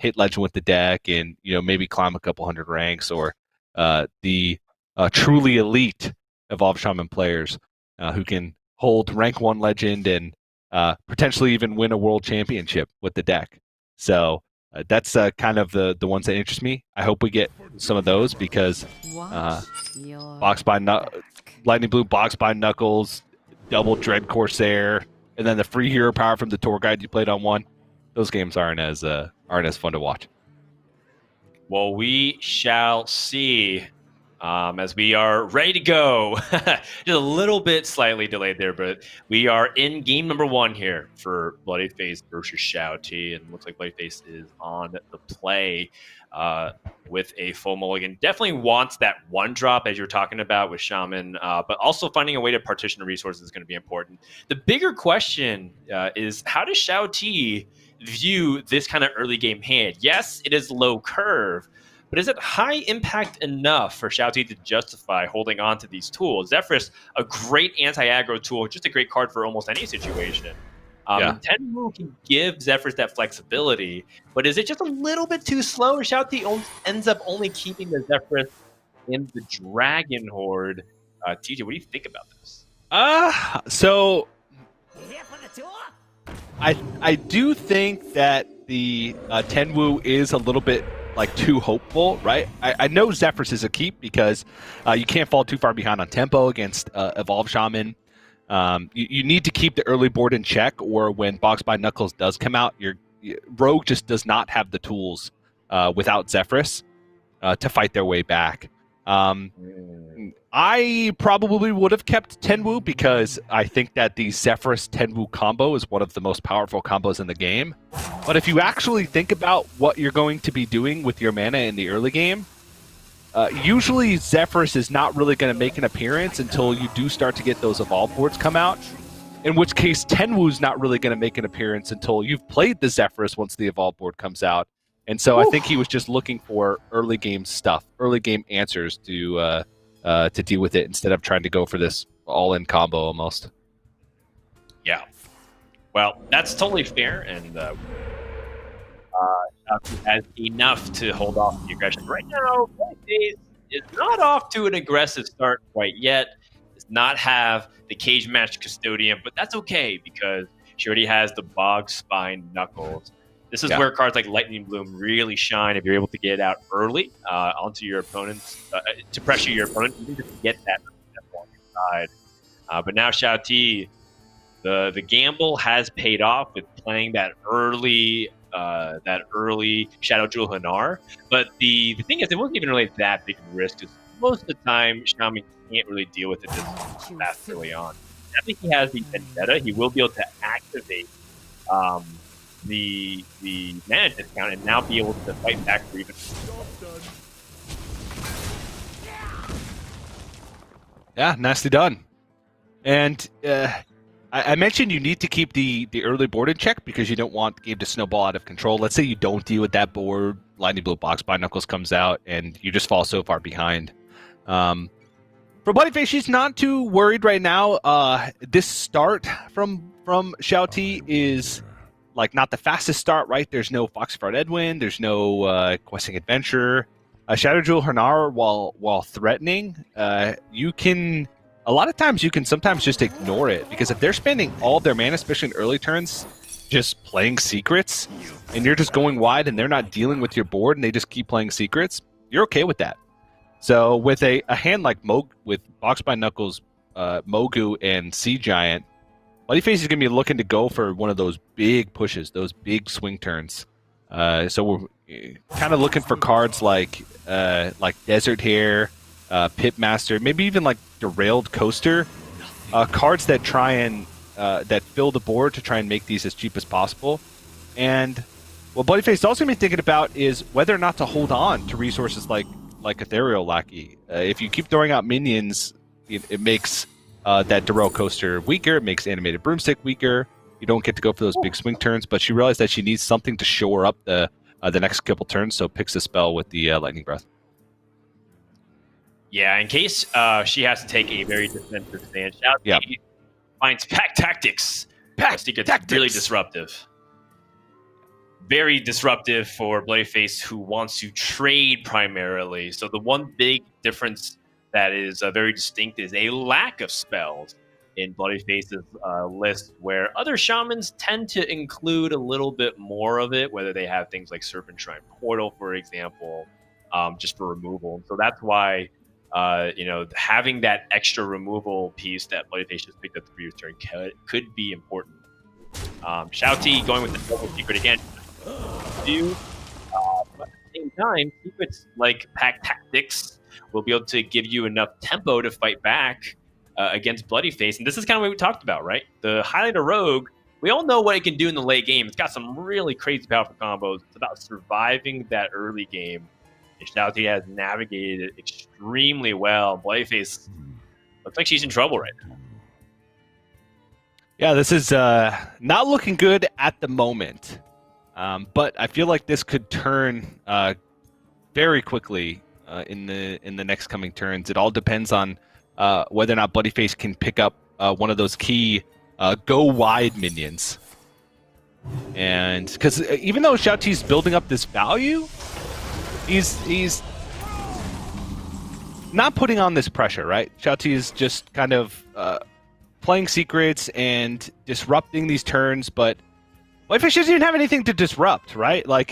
hit legend with the deck and maybe climb a couple hundred ranks, or the truly elite Evolved Shaman players who can hold rank 1 legend and potentially even win a world championship with the deck. So that's kind of the ones that interest me. I hope we get some of those because Lightning Bloom, Box by Knuckles, double Dread Corsair, and then the free hero power from the tour guide you played on one. Those games aren't as fun to watch. Well, we shall see as we are ready to go. Just a little bit slightly delayed there, but we are in game number 1 here for bloodyface versus XiaoT, and it looks like bloodyface is on the play with a full mulligan. Definitely wants that 1-drop, as you were talking about with Shaman, but also finding a way to partition the resources is going to be important. The bigger question is, how does XiaoT view this kind of early game hand? Yes, it is low curve, but is it high impact enough for XiaoT to justify holding on to these tools? Zephyrus, a great anti-aggro tool, just a great card for almost any situation. Tenwu can give Zephyrus that flexibility, but is it just a little bit too slow? Or XiaoT ends up only keeping the Zephyrus in the Dragon Horde? TJ, what do you think about this? So I do think that the Tenwu is a little bit too hopeful, right? I know Zephyrus is a keep because you can't fall too far behind on tempo against Evolved Shaman. You need to keep the early board in check, or when Box by Knuckles does come out, your Rogue just does not have the tools without Zephyrus to fight their way back. I probably would have kept Tenwu because I think that the Zephyrus Tenwu combo is one of the most powerful combos in the game. But if you actually think about what you're going to be doing with your mana in the early game, usually Zephyrus is not really going to make an appearance until you do start to get those Evolve boards come out, in which case Tenwu's not really going to make an appearance until you've played the Zephyrus once the Evolve board comes out. And so I think he was just looking for early game stuff, early game answers to deal with it instead of trying to go for this all-in combo almost. Yeah. Well, that's totally fair, and has enough to hold off the aggression. Right now, bloodyface is not off to an aggressive start quite yet. Does not have the cage match custodian, but that's okay because she already has the Bog Spine Knuckles. This is where cards like Lightning Bloom really shine if you're able to get it out early onto your opponents, to pressure your opponent, even to get that on your side. But now XiaoT, the gamble has paid off with playing that early Shadow Jewel Hanar. But the thing is, it wasn't even really that big of a risk because most of the time, Shaman can't really deal with it this fast early on. I think he has the Vendetta. He will be able to activate the mana discount and now be able to fight back for even. Yeah, nicely done. And I mentioned you need to keep the early board in check because you don't want the game to snowball out of control. Let's say you don't deal with that board, Lightning Blue Box by Knuckles comes out, and you just fall so far behind. For bloodyface, she's not too worried right now. This start from XiaoT is not the fastest start, right? There's no Foxfart Edwin, there's no Questing Adventure. Shadow Jewel Hanar, while threatening, you can... A lot of times you can sometimes just ignore it, because if they're spending all their mana, especially in early turns, just playing secrets, and you're just going wide and they're not dealing with your board and they just keep playing secrets, you're okay with that. So with a hand like with Box by Knuckles, Mogu, and Sea Giant, bloodyface is going to be looking to go for one of those big pushes, those big swing turns. So we're kind of looking for cards like Desert Hare, Pitmaster, maybe even like Derailed Coaster, cards that try and that fill the board to try and make these as cheap as possible. And what bloodyface is also going to be thinking about is whether or not to hold on to resources like Ethereal Lackey. If you keep throwing out minions, it makes that Derailed Coaster weaker. It makes Animated Broomstick weaker. You don't get to go for those big swing turns. But she realized that she needs something to shore up the next couple turns, so picks a spell with the Lightning Breath. Yeah, in case she has to take a very defensive stance, XiaoT finds Pack Tactics. Pack Tactics. Really disruptive. very disruptive for bloodyface, who wants to trade primarily. So the one big difference that is very distinct is a lack of spells in bloodyface's list, where other shamans tend to include a little bit more of it, whether they have things like Serpent Shrine Portal, for example, just for removal. So that's why having that extra removal piece that bloodyface just picked up the previous turn could be important. XiaoT going with the double secret again. But at the same time, secrets like pack tactics will be able to give you enough tempo to fight back against bloodyface. And this is kind of what we talked about, right? The Highlander Rogue, we all know what it can do in the late game. It's got some really crazy powerful combos. It's about surviving that early game. And XiaoT has navigated it extremely well. Bloodyface looks like she's in trouble right now. Yeah, this is not looking good at the moment. But I feel like this could turn very quickly in the next coming turns. It all depends on whether or not bloodyface can pick up one of those key go wide minions. And because even though XiaoT's building up this value, he's not putting on this pressure, right? XiaoT is just kind of playing secrets and disrupting these turns, but bloodyface doesn't even have anything to disrupt, right? Like,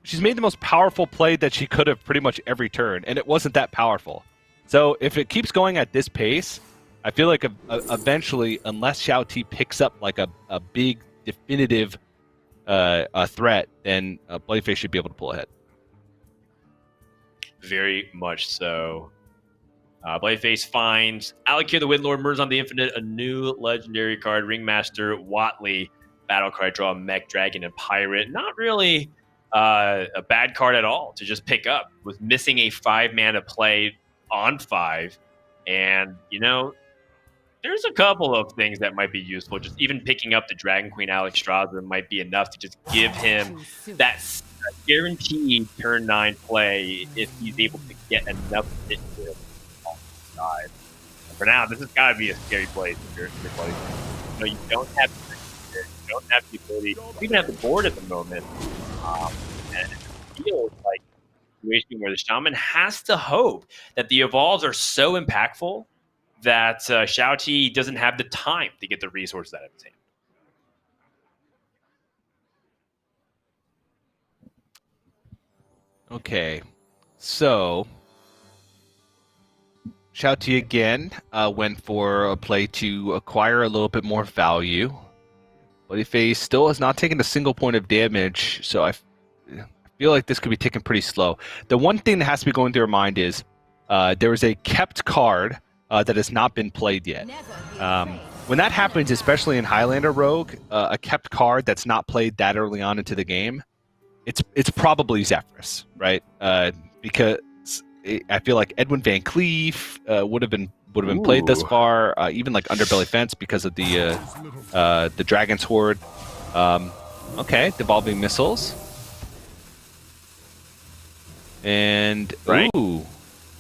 she's made the most powerful play that she could have pretty much every turn, and it wasn't that powerful. So if it keeps going at this pace, I feel like eventually, unless XiaoT picks up like a big definitive threat, then bloodyface should be able to pull ahead. Very much so. Bloodyface finds Alakir the Windlord, Murzon the Infinite, a new legendary card, Ringmaster, Watley, Battlecry, draw Mech, Dragon, and Pirate. Not really a bad card at all to just pick up. Was missing a 5-mana play on 5. And, there's a couple of things that might be useful. Just even picking up the Dragon Queen Alexstrasza might be enough to just give him that guaranteed turn 9 play if he's able to get enough hit to him on the side. And for now, this has got to be a scary place if you're playing. You don't have the ability, you even have the board at the moment. And it feels like a situation where the shaman has to hope that the evolves are so impactful that XiaoT doesn't have the time to get the resources out of his hand. Okay, so XiaoT again went for a play to acquire a little bit more value. Bloodyface still has not taken a single point of damage, so I feel like this could be taken pretty slow. The one thing that has to be going through your mind is there is a kept card that has not been played yet. When that happens, especially in Highlander Rogue, a kept card that's not played that early on into the game, it's probably Zephyrus, right? Because I feel like Edwin Van Cleef would have been played thus far, even like Underbelly Fence because of the Dragon's Horde. Okay, Devolving Missiles. And right.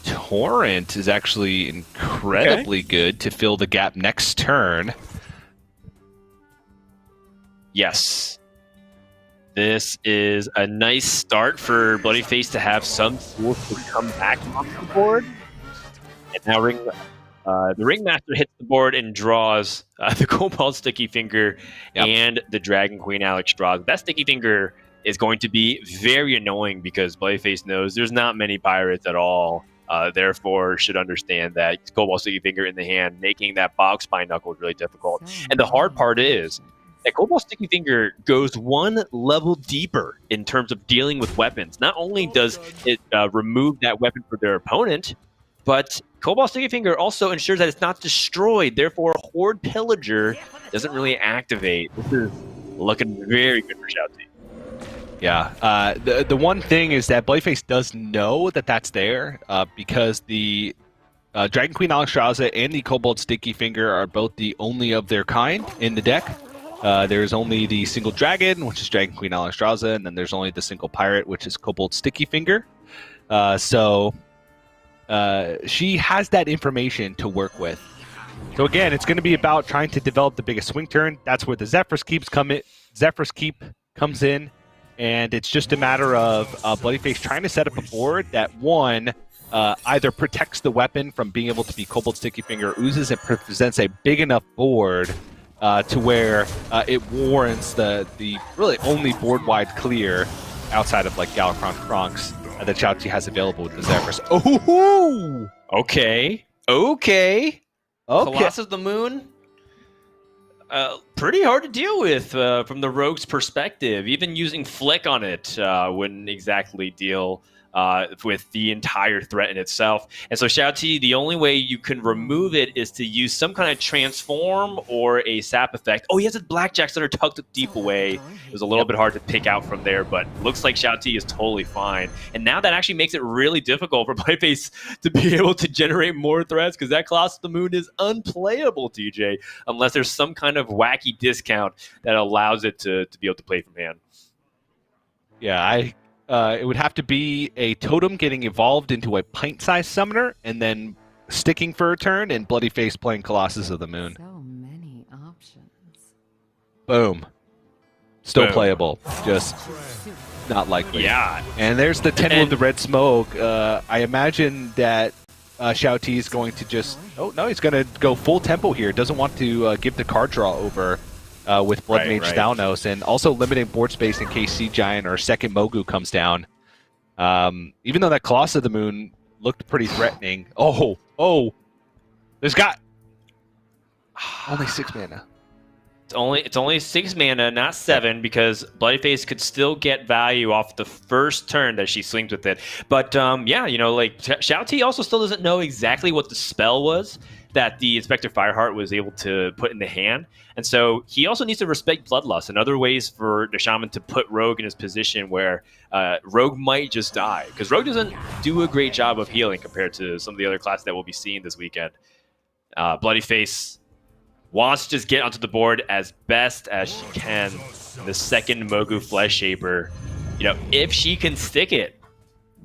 Torrent is actually incredibly good to fill the gap next turn. Yes. This is a nice start for Bloodyface to have some tools to come back on the board. And now the Ringmaster hits the board and draws the Cobalt Sticky Finger and the Dragon Queen Alexstrasza. That Sticky Finger is going to be very annoying because Bloodyface knows there's not many pirates at all. Therefore, should understand that Cobalt Sticky Finger in the hand, making that Bog Spine Knuckle is really difficult. And the hard part is that Cobalt Sticky Finger goes one level deeper in terms of dealing with weapons. Not only does it remove that weapon for their opponent, but Cobalt Sticky Finger also ensures that it's not destroyed. Therefore, Horde Pillager doesn't really activate. This is looking very good for XiaoT. Yeah, the one thing is that Bloodyface does know that that's there because the Dragon Queen Alexstrasza and the Cobalt Sticky Finger are both the only of their kind in the deck. There's only the single dragon, which is Dragon Queen Alexstrasza, and then there's only the single pirate, which is Cobalt Sticky Finger. So she has that information to work with. So again, it's going to be about trying to develop the biggest swing turn. That's where the Zephyrus Keep comes in, and it's just a matter of bloodyface trying to set up a board that one either protects the weapon from being able to be Cobalt Sticky Finger oozes and presents a big enough board to where it warrants the really only board-wide clear outside of like Galakrond Kronks that XiaoT has available with the Zephyrs. Oh! Okay. Colossus of the Moon. Pretty hard to deal with from the rogue's perspective. Even using Flick on it wouldn't exactly deal with the entire threat in itself. And so XiaoT, the only way you can remove it is to use some kind of transform or a sap effect. Oh, he has a Blackjack Center tucked deep away. It was a little bit hard to pick out from there, but looks like XiaoT is totally fine. And now that actually makes it really difficult for bloodyface to be able to generate more threats, because that Colossus of the Moon is unplayable, TJ, unless there's some kind of wacky discount that allows it to be able to play from hand. Yeah, it would have to be a totem getting evolved into a pint-sized summoner and then sticking for a turn, and bloodyface playing Colossus of the Moon. So many options. Boom. Still Boom. Playable, just not likely. Yeah. And there's the 10 with the red smoke. I imagine that XiaoT is going to just... Oh, no, he's going to go full tempo here. Doesn't want to give the card draw over with Blood Mage Thalnos, and also limiting board space in case Sea Giant or second Mogu comes down. Even though that Colossus of the Moon looked pretty threatening. Oh! There's got... Only 6 mana. It's only 6 mana, not 7, because bloodyface could still get value off the first turn that she swings with it. But yeah, you know, like XiaoT also still doesn't know exactly what the spell was that the Inspector Fireheart was able to put in the hand. And so he also needs to respect Bloodlust and other ways for the Shaman to put Rogue in his position where Rogue might just die. Because Rogue doesn't do a great job of healing compared to some of the other classes that we'll be seeing this weekend. bloodyface wants to just get onto the board as best as she can. The second Mogu Flesh Shaper, you know, if she can stick it,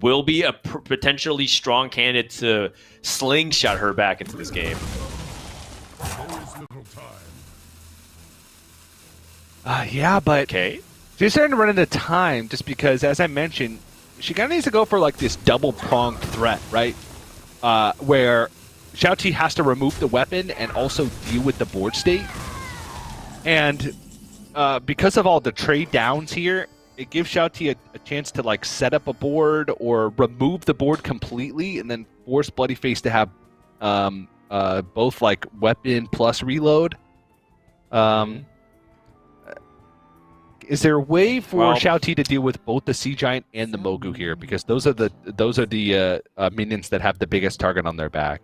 will be a potentially strong candidate to slingshot her back into this game. Yeah, but Okay. she's starting to run into time just because, as I mentioned, she kind of needs to go for like this double-pronged threat, right? Where XiaoT has to remove the weapon and also deal with the board state. And because of all the trade downs here, it gives XiaoT a chance to like set up a board or remove the board completely and then force bloodyface to have both like weapon plus reload. Is there a way for XiaoT to deal with both the Sea Giant and the Mogu here? Because those are the minions that have the biggest target on their back.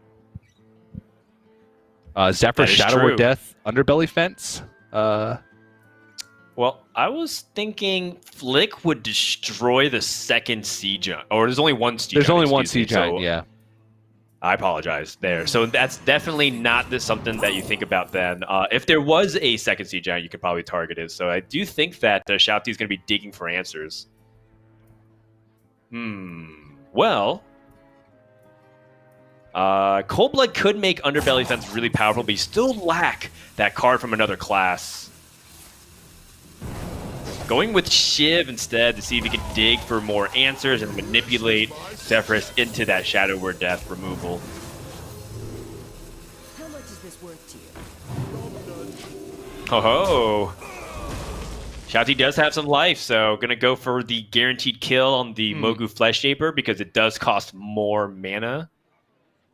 Zephyr, Shadow or Death, Underbelly Fence. Well, I was thinking Flick would destroy the second Sea Giant. Or there's only one Sea Giant. There's only one Sea Giant, so yeah. I apologize there. So that's definitely not something that you think about then. If there was a second Sea Giant, you could probably target it. So I do think that XiaoT is going to be digging for answers. Well, Cold Blood could make Underbelly Fence really powerful, but you still lack that card from another class. Going with Shiv instead to see if he can dig for more answers and manipulate Zephyrus into that Shadow Word Death removal. How much is this worth to you? Ho-ho! XiaoT does have some life, so gonna go for the guaranteed kill on the Mogu Flesh Shaper because it does cost more mana.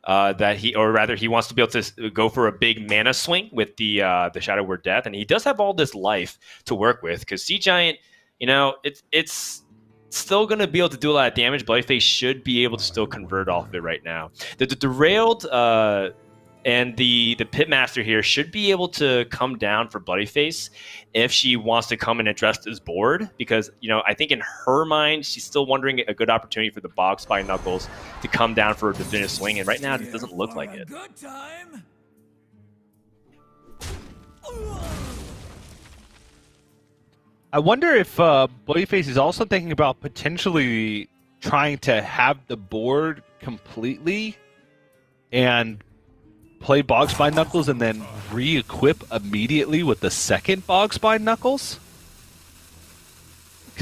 He wants to be able to go for a big mana swing with the Shadow Word Death, and he does have all this life to work with. Because Sea Giant, you know, it's still going to be able to do a lot of damage. bloodyface should be able to still convert off of it right now. The Derailed and the Pitmaster here should be able to come down for bloodyface if she wants to come and address this board, because, you know, I think in her mind she's still wondering a good opportunity for the Bog Spy Knuckles to come down for a definitive swing, and right now it doesn't look like it. Good time. I wonder if bloodyface is also thinking about potentially trying to have the board completely and play Bog Spy Knuckles and then re-equip immediately with the second Bog Spy Knuckles?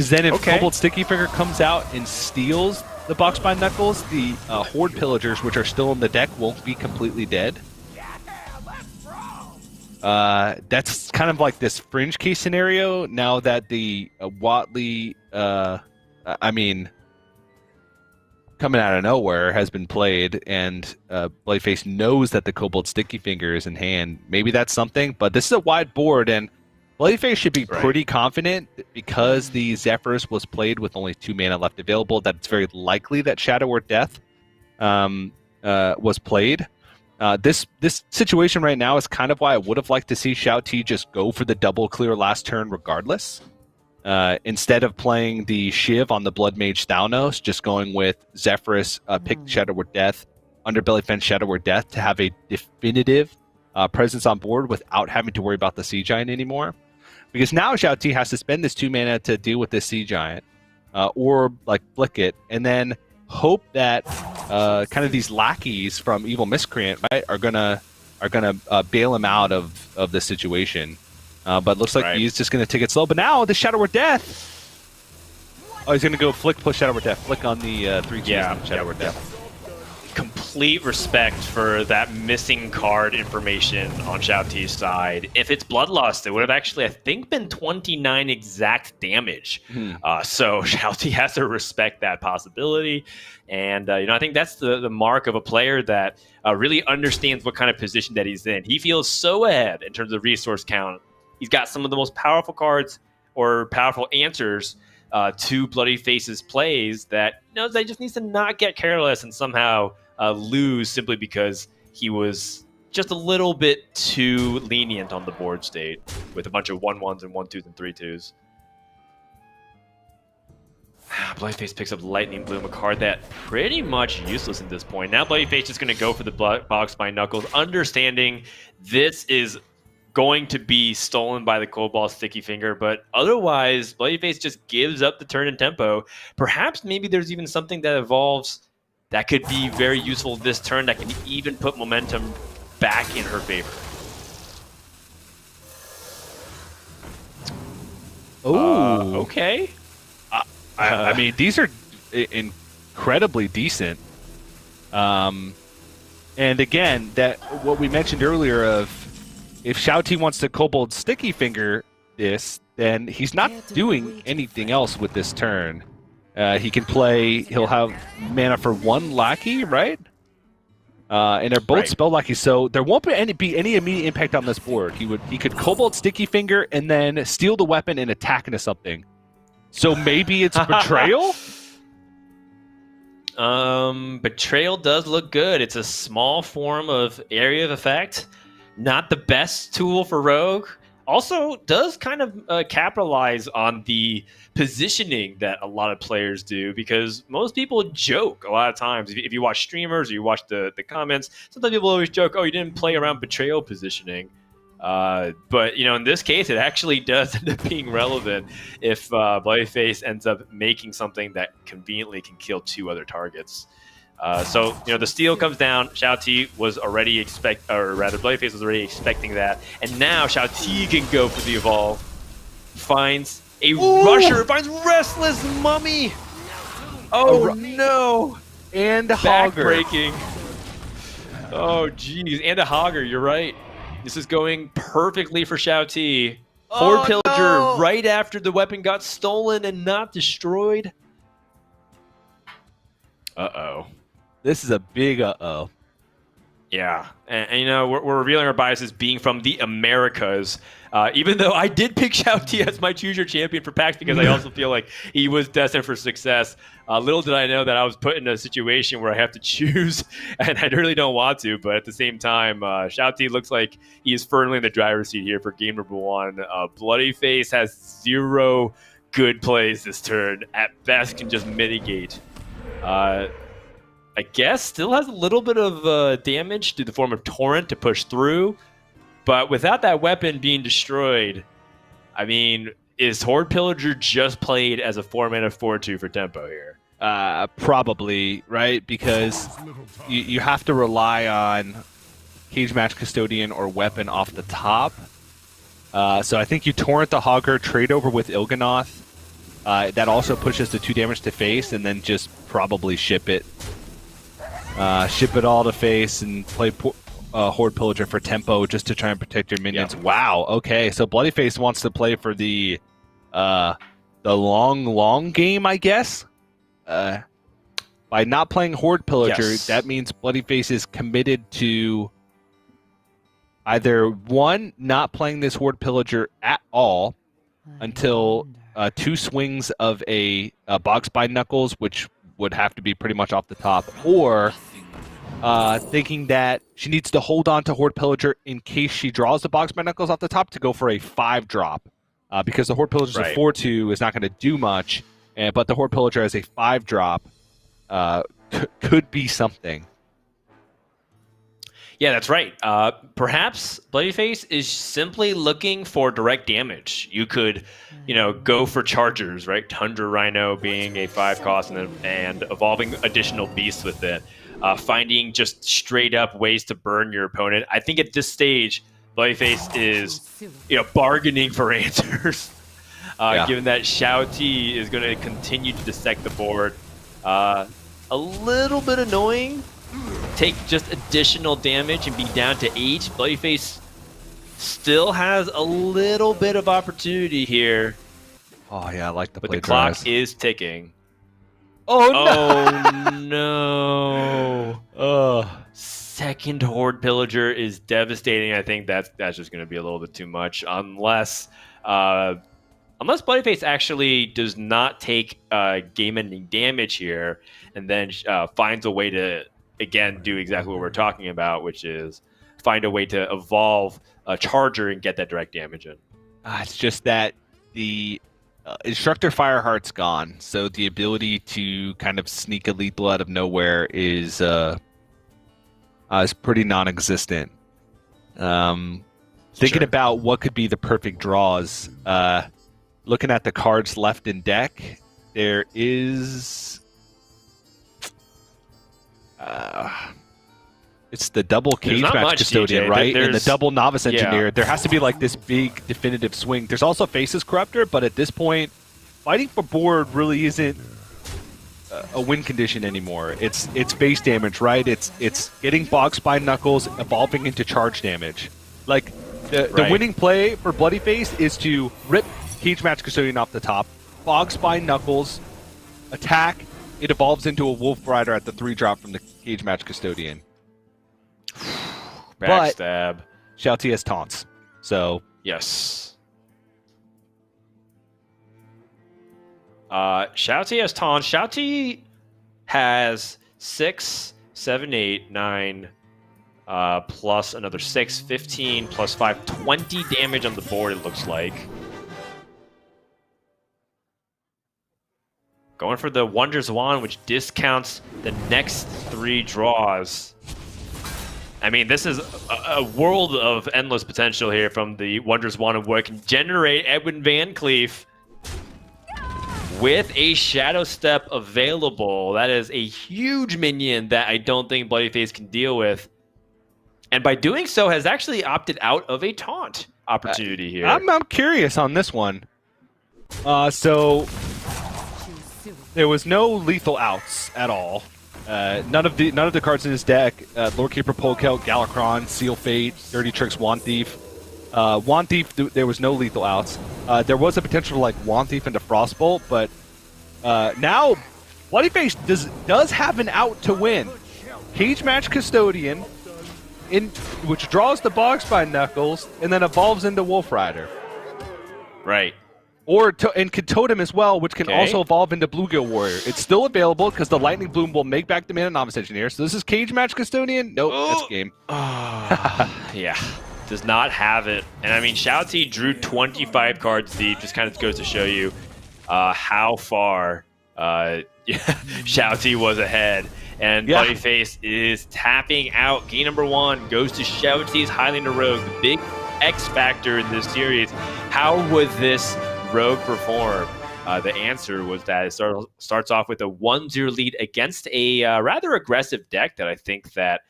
Because then if Okay. Kobold Sticky Finger comes out and steals the Box by Knuckles, the Horde Pillagers, which are still in the deck, won't be completely dead. That's kind of like this fringe case scenario now that the Watley, coming out of nowhere has been played, and Bloodyface knows that the Kobold Sticky Finger is in hand. Maybe that's something, but this is a wide board, and Bloodyface should be pretty confident because the Zephyrs was played with only 2 mana left available, that it's very likely that Shadow or Death was played. This situation right now is kind of why I would have liked to see XiaoT just go for the double clear last turn regardless. Instead of playing the Shiv on the Blood Mage Thalnos, just going with Zephyrus, pick Shadow or Death, Underbelly Fence Shadow or Death to have a definitive presence on board without having to worry about the Sea Giant anymore. Because now XiaoT has to spend this 2 mana to deal with this Sea Giant, or like flick it, and then hope that kind of these lackeys from Evil Miscreant, right, are gonna bail him out of this situation. But looks like he's just gonna take it slow. But now the Shadow or Death. Oh, he's gonna go flick, push Shadow or Death, flick on the 3/2 Shadow or Death. Complete respect for that missing card information on XiaoT's side. If it's Bloodlust, it would have actually, I think, been 29 exact damage. So XiaoT has to respect that possibility. And, I think that's the mark of a player that really understands what kind of position that he's in. He feels so ahead in terms of resource count. He's got some of the most powerful cards or powerful answers to Bloodyface's plays that they just needs to not get careless and somehow lose simply because he was just a little bit too lenient on the board state with a bunch of 1/1s and 1/2s and 3/2s. Bloodyface picks up Lightning Bloom, a card that pretty much useless at this point. Now Bloodyface is going to go for the Box by Knuckles, understanding this is going to be stolen by the Kobold Sticky Finger, but otherwise Bloodyface just gives up the turn and tempo. Perhaps maybe there's even something that evolves that could be very useful this turn that can even put momentum back in her favor. Oh, okay. I mean, these are incredibly decent. And again, that what we mentioned earlier of if XiaoT wants to Kobold Sticky Finger this, then he's not doing anything else with this turn. He can play. He'll have mana for 1 lackey, right? And they're both spell lackeys, so there won't be any immediate impact on this board. He could Kobold Sticky Finger and then steal the weapon and attack into something. So maybe it's Betrayal. Betrayal does look good. It's a small form of area of effect. Not the best tool for Rogue. Also does kind of capitalize on the positioning that a lot of players do, because most people joke a lot of times. If you watch streamers or you watch the comments, sometimes people always joke, oh, you didn't play around Betrayal positioning. But, in this case, it actually does end up being relevant if Bloodyface ends up making something that conveniently can kill 2 other targets. So the steal comes down. XiaoT was already Bloodyface was already expecting that, and now XiaoT can go for the evolve. Finds a rusher. Finds Restless Mummy. Oh no! And a Hogger. Backbreaking. Oh geez, and a Hogger. You're right. This is going perfectly for XiaoT. Horde Pillager right after the weapon got stolen and not destroyed. Uh-oh. This is a big uh-oh. Yeah, and we're revealing our biases being from the Americas. Even though I did pick XiaoT as my Choose Your Champion for PAX because I also feel like he was destined for success. Little did I know that I was put in a situation where I have to choose, and I really don't want to. But at the same time, XiaoT looks like he is firmly in the driver's seat here for game number 1. Bloodyface has 0 good plays this turn. At best, can just mitigate. I guess still has a little bit of damage to the form of Torrent to push through. But without that weapon being destroyed, I mean, is Horde Pillager just played as a 4-mana 4/2 for tempo here? Probably, right? Because you have to rely on Cage Match Custodian or weapon off the top. So I think you Torrent the Hogger, trade over with Il'gynoth, That also pushes the 2 damage to face, and then just probably ship it. Ship it all to face and play Horde Pillager for tempo just to try and protect your minions. Yeah. Wow. Okay, so bloodyface wants to play for the long game, I guess. By not playing Horde Pillager, Yes. that means bloodyface is committed to either one, not playing this Horde Pillager at all until 2 swings of a box by Knuckles, which would have to be pretty much off the top, or thinking that she needs to hold on to Horde Pillager in case she draws the box by Knuckles off the top to go for a 5-drop. Because the Horde Pillager's a 4/2 is not going to do much, but the Horde Pillager as a 5-drop could be something. Yeah, that's right. Perhaps bloodyface is simply looking for direct damage. You could, go for chargers, right? Tundra Rhino being a 5 cost and evolving additional beasts with it. Finding just straight up ways to burn your opponent. I think at this stage, bloodyface is, bargaining for answers. Given that XiaoT is going to continue to dissect the board. A little bit annoying. Take just additional damage and be down to 8. Bloodyface still has a little bit of opportunity here. Oh yeah, I like the But play the clock dries. is ticking. Oh no! Second Horde Pillager is devastating. I think that's just going to be a little bit too much, unless bloodyface actually does not take game-ending damage here, and then finds a way to again do exactly what we're talking about, which is find a way to evolve a charger and get that direct damage in. It's just that the Instructor Fireheart's gone, so the ability to kind of sneak a lethal out of nowhere is pretty non-existent. Thinking about what could be the perfect draws, looking at the cards left in deck, there is it's the double cage match much, custodian, DJ. right? And the double novice Yeah. engineer. There has to be like this big definitive swing. There's also Faces Corruptor, but at this point, fighting for board really isn't a win condition anymore. It's face damage, right? It's getting boxed by Knuckles, evolving into charge damage. Like the winning play for bloodyface is to rip cage match custodian off the top, box by Knuckles, attack. It evolves into a Wolf Rider at the 3-drop from the cage match custodian. Backstab. But XiaoT has taunts, so yes. XiaoT has taunts. XiaoT has 6, 7, 8, 9, plus another 6, 15, plus 5, 20 damage on the board, it looks like. Going for the Wonders Wand, which discounts the next 3 draws. I mean, this is a world of endless potential here from the Wonders Wand of what can generate Edwin Van Cleef with a Shadow Step available. That is a huge minion that I don't think bloodyface can deal with. And by doing so, has actually opted out of a taunt opportunity here. I'm curious on this one. So there was no lethal outs at all. None of the cards in his deck. Lord Keeper, Polekill, Galakron, Seal Fate, Dirty Tricks, Wand Thief. Wand Thief, there was no lethal outs. There was a potential to like Wand Thief into Frostbolt, but now bloodyface does have an out to win. Cage Match Custodian, which draws the box by Knuckles and then evolves into Wolf Rider. Right. And could Totem as well, which can also evolve into Bluegill Warrior. It's still available because the Lightning Bloom will make back the Mana Novice Engineer. So this is Cage Match Custodian? Nope, that's game. Yeah, does not have it. And I mean, XiaoT drew 25 cards deep. Just kind of goes to show you how far XiaoT was ahead. And bloodyface is tapping out. Game number 1 goes to XiaoT's Highlander Rogue, the big X factor in this series. How would this Rogue perform? The answer was that it starts off with a 1-0 lead against a rather aggressive deck that I think that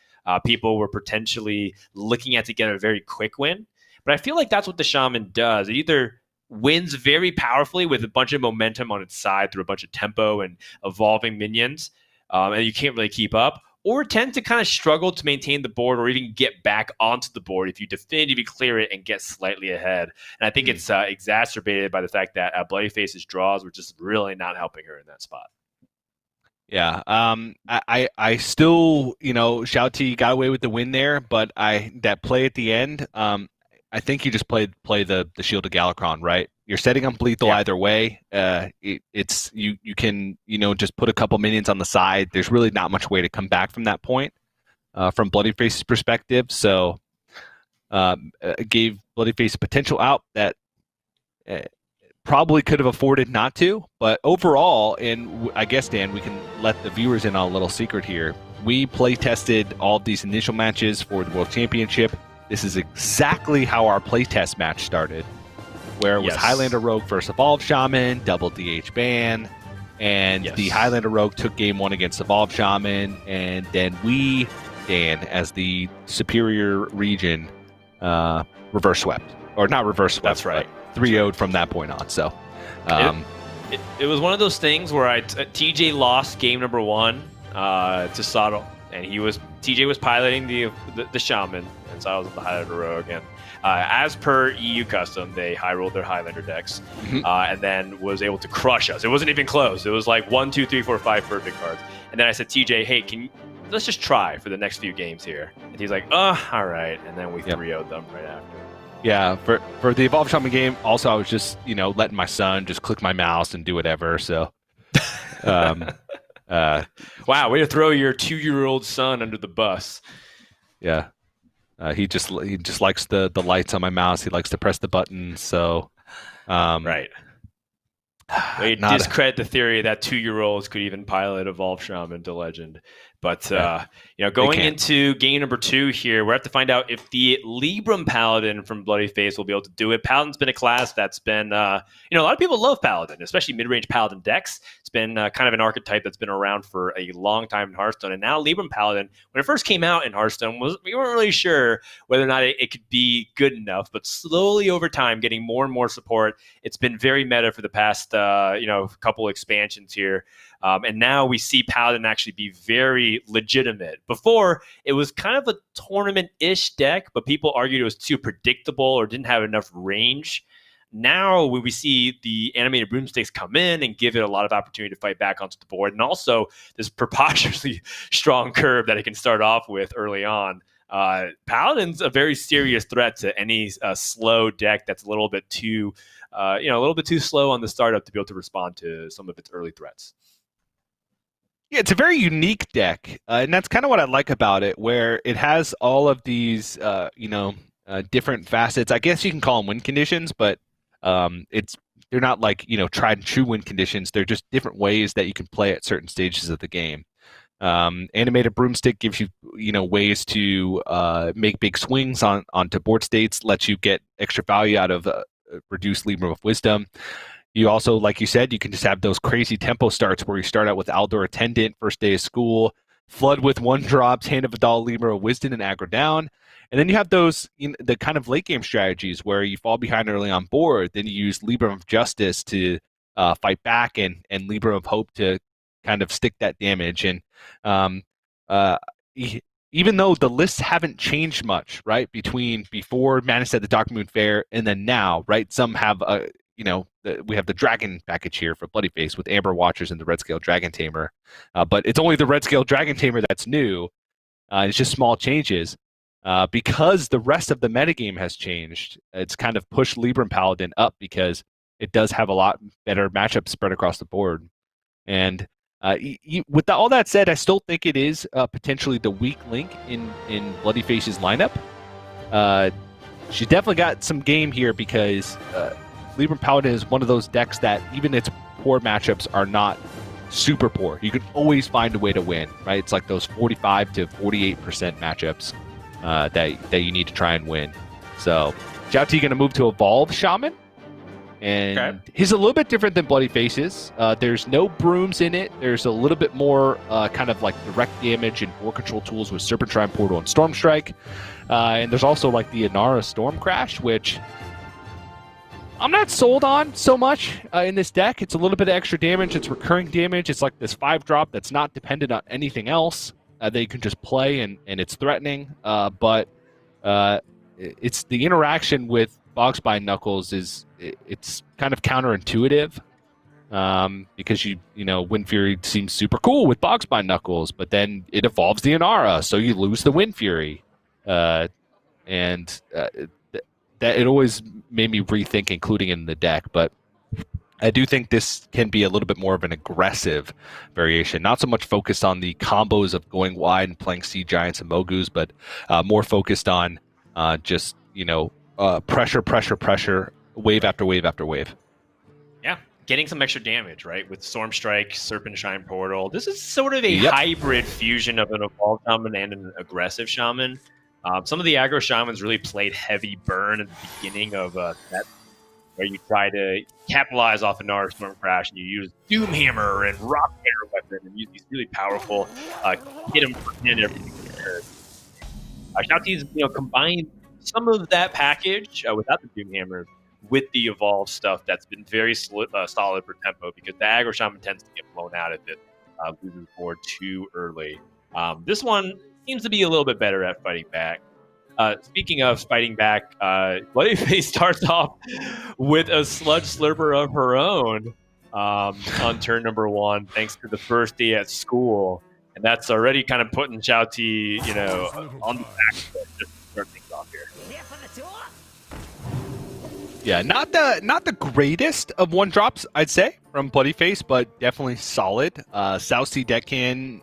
people were potentially looking at to get a very quick win. But I feel like that's what the Shaman does. It either wins very powerfully with a bunch of momentum on its side through a bunch of tempo and evolving minions, and you can't really keep up, or tend to kind of struggle to maintain the board or even get back onto the board if you definitively clear it and get slightly ahead. And I think it's exacerbated by the fact that bloodyface's draws were just really not helping her in that spot. Yeah, I still, XiaoT got away with the win there, but that play at the end, I think you just play the Shield of Galakron, right? You're setting up lethal either way. It's you can just put a couple minions on the side. There's really not much way to come back from that point, from bloodyface's perspective. So, it gave bloodyface a potential out that probably could have afforded not to. But overall, and I guess, Dan, we can let the viewers in on a little secret here. We play tested all of these initial matches for the World Championship. This is exactly how our playtest match started, where it was Highlander Rogue versus Evolved Shaman, double DH ban, and the Highlander Rogue took game 1 against Evolved Shaman, and then we, Dan, as the superior region, reverse swept. Or not reverse swept, that's right. 3-0'd from that point on. So it was one of those things where TJ lost game number 1 to Sato, and TJ was piloting the Shaman, and Sato was the Highlander Rogue. And as per EU custom, they high rolled their Highlander decks, and then was able to crush us. It wasn't even close. It was like 1, 2, 3, 4, 5 perfect cards. And then I said, TJ, hey, let's just try for the next few games here. And he's like, all right. And then we 3-0'd them right after. Yeah, for the Evolved Shaman game, also I was just, letting my son just click my mouse and do whatever. So, wow, way to throw your 2-year-old son under the bus. Yeah, he just likes the lights on my mouse. He likes to press the button. So, right. They discredit the theory that 2-year-olds could even pilot Evolved Shaman to Legend. But, going into game number 2 here, we're have to find out if the Libram Paladin from bloodyface will be able to do it. Paladin's been a class that's been, a lot of people love Paladin, especially mid-range Paladin decks. It's been kind of an archetype that's been around for a long time in Hearthstone. And now Libram Paladin, when it first came out in Hearthstone, we weren't really sure whether or not it could be good enough. But slowly over time, getting more and more support, it's been very meta for the past, couple expansions here. And now we see Paladin actually be very legitimate. Before, it was kind of a tournament-ish deck, but people argued it was too predictable or didn't have enough range. Now, when we see the animated broomsticks come in and give it a lot of opportunity to fight back onto the board, and also this preposterously strong curve that it can start off with early on, Paladin's a very serious threat to any slow deck that's a little bit too slow on the startup to be able to respond to some of its early threats. Yeah, it's a very unique deck, and that's kind of what I like about it, where it has all of these, different facets. I guess you can call them win conditions, but they're not like tried and true win conditions. They're just different ways that you can play at certain stages of the game. Animated Broomstick gives you ways to make big swings onto board states, lets you get extra value out of reduced Libram of Wisdom. You also, like you said, you can just have those crazy tempo starts where you start out with Aldor Attendant, first day of school, flood with 1-drops, Hand of Adal, Libram of Wisdom, and aggro down. And then you have those, the kind of late game strategies where you fall behind early on board, then you use Libram of Justice to fight back, and Libram of Hope to kind of stick that damage. And even though the lists haven't changed much, right, between before Madness at the Dark Moon Fair and then now, right, some have we have the Dragon package here for bloodyface with Amber Watchers and the Red Scale Dragon Tamer. But it's only the Red Scale Dragon Tamer that's new. It's just small changes. Because the rest of the metagame has changed, it's kind of pushed Libram Paladin up because it does have a lot better matchups spread across the board. And with all that said, I still think it is potentially the weak link in bloodyface's lineup. She's definitely got some game here because Libram Paladin is one of those decks that even its poor matchups are not super poor. You can always find a way to win, right? It's like those 45 to 48% matchups that you need to try and win. So XiaoT going to move to Evolve Shaman, and he's a little bit different than bloodyface's. There's no brooms in it. There's a little bit more kind of like direct damage and board control tools with Serpentine Portal and Storm Strike. And there's also like the Inara Storm Crash, which I'm not sold on so much in this deck. It's a little bit of extra damage. It's recurring damage. It's like this 5-drop that's not dependent on anything else that you can just play, and it's threatening. But it's the interaction with Boxbind Knuckles it's kind of counterintuitive because you know Wind Fury seems super cool with Boxbind Knuckles, but then it evolves the Inara, so you lose the Wind Fury, and that it always made me rethink including it in the deck. But I do think this can be a little bit more of an aggressive variation, not so much focused on the combos of going wide and playing Sea Giants and Mogus, but more focused on just pressure, wave after wave after wave. Yeah, getting some extra damage, right? With Storm Strike, Serpent Shine Portal. This is sort of a hybrid fusion of an Evolved Shaman and an aggressive Shaman. Some of the aggro Shamans really played heavy burn at the beginning of that, where you try to capitalize off Inara Storm Crash, and you use Doomhammer and Rock Terror Weapon, and use these really powerful hit them for hand everything. XiaoT's combined some of that package without the Doomhammer with the evolved stuff that's been very solid for tempo, because the aggro Shaman tends to get blown out if it loses forward too early. This one seems to be a little bit better at fighting back. Speaking of fighting back, bloodyface starts off with a Sludge Slurper of her own on turn number 1, thanks to the first day at school. And that's already kind of putting XiaoT, on the back foot just to start things off here. Yeah, not the greatest of 1-drops, I'd say, from bloodyface, but definitely solid. South Sea Deccan,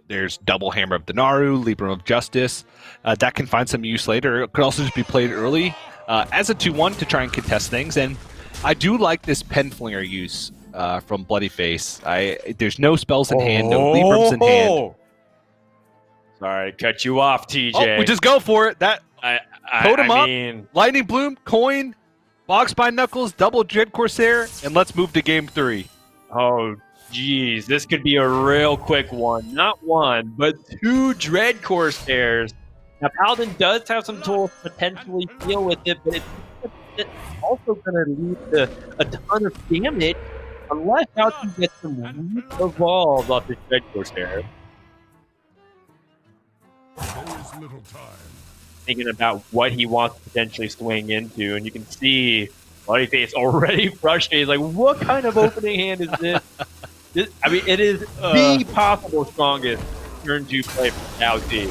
there's Double Hammer of the Naru, Libram of Justice. That can find some use later. It could also just be played early as a 2-1 to try and contest things. And I do like this Pen Flinger use from bloodyface. There's no spells in hand, no Librams in hand. Sorry, cut you off, TJ. Oh, we just go for it. Totem up, mean, Lightning Bloom, Coin, Boxbind Knuckles, double Dread Corsair, and let's move to game 3. Oh, geez. This could be a real quick one. Not 1, but 2 Dread Corsairs. Now, Paladin does have some tools to potentially deal with it, but it's also going to lead to a ton of damage unless XiaoT gets some weak evolves off this Dread Corsair. There's little time. Thinking about what he wants to potentially swing into, and you can see bloodyface already frustrated. Like, what kind of opening hand is this? It is the possible strongest turn 2 play for XiaoT.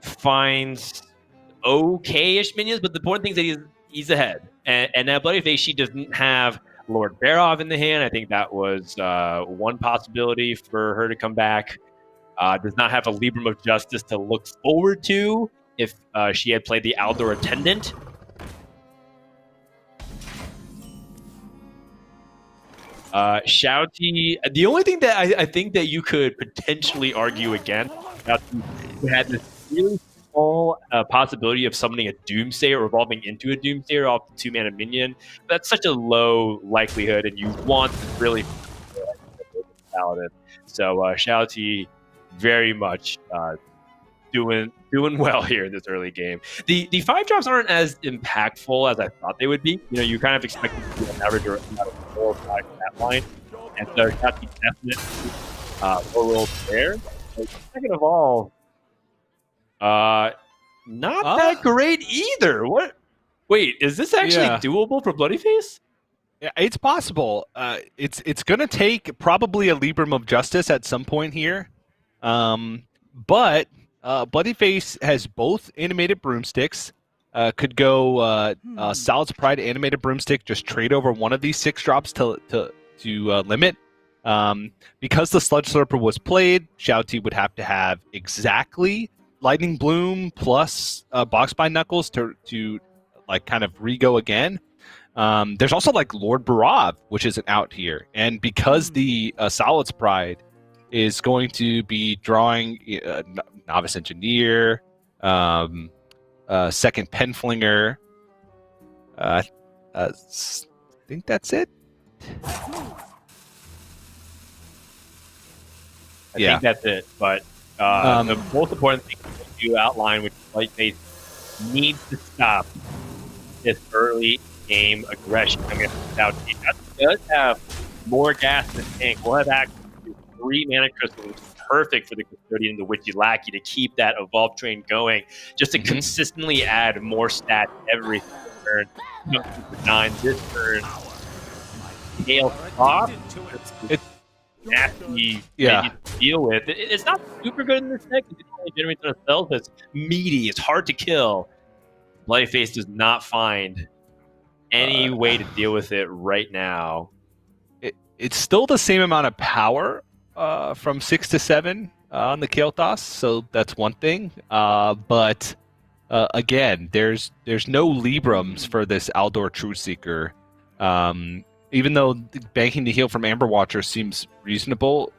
Finds okay-ish minions, but the important thing is that he's ahead. And now bloodyface, she doesn't have Lord Barov in the hand. I think that was one possibility for her to come back. Does not have a Libram of Justice to look forward to if she had played the Aldor Attendant. XiaoT, the only thing that I think that you could potentially argue against, XiaoT had this really small possibility of summoning a Doomsayer or evolving into a Doomsayer off the 2-mana minion. That's such a low likelihood, and you want to really Paladin. So XiaoT very much doing well here in this early game. The 5-drops aren't as impactful as I thought they would be. You kind of expect them to be an average or about a 4 or 5 in that line. And so XiaoT definitely low rolls there. But second of all, not that great either. What? Wait, is this actually doable for bloodyface? Yeah, it's possible. It's going to take probably a Libram of Justice at some point here. But bloodyface has both animated broomsticks. Could go Solid's Pride animated broomstick, just trade over one of these 6-drops to limit. Because the Sludge Slurper was played, XiaoT would have to have exactly Lightning Bloom plus Boxbind Knuckles to like kind of re-go again. There's also like Lord Barov, which isn't out here, and because the Solid's Pride is going to be drawing Novice Engineer, second Penflinger. I think that's it. I think that's it. But the most important thing that you outline, which bloodyface needs to stop, this early game aggression coming from XiaoT. That does have more gas in the tank. We'll have access to 3 mana crystals, which is perfect for the Custodian and the Witchy Lackey to keep that evolve train going, just to consistently add more stats every turn. 9 this turn. Scale off. It's nasty Yeah. to deal with. It's not super good in this deck. It only generates on itself. It's meaty. It's hard to kill. Bloodyface does not find any way to deal with it right now. It's still the same amount of power from 6 to 7 on the XiaoT, so that's one thing. But again, there's no Librams for this Aldor Truthseeker. Even though banking the heal from Amber Watcher seems reasonable,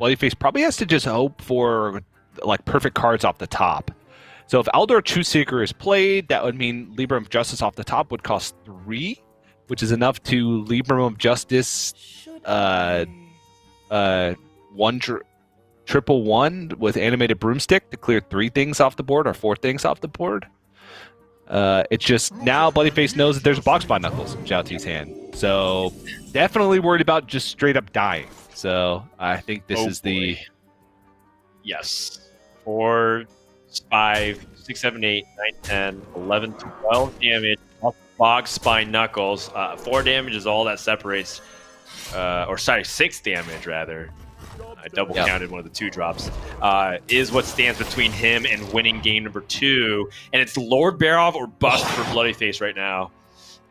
Bloodyface probably has to just hope for like perfect cards off the top. So if Aldor Truthseeker is played, that would mean Libram of Justice off the top would cost 3, which is enough to Libram of Justice 1/1 with Animated Broomstick to clear 3 things off the board or 4 things off the board. It's just now Bloodyface knows that there's a box by Knuckles in XiaoT's hand. So definitely worried about just straight up dying. So I think this is the... Yes. 4, 5, 6, 7, 8, 9, 10, 11, 12 damage. Box Spine Knuckles. 4 damage is all that separates. 6 damage rather. I double counted one of the 2 drops. Is what stands between him and winning game number 2. And it's Lord Barov or bust for Bloodyface right now.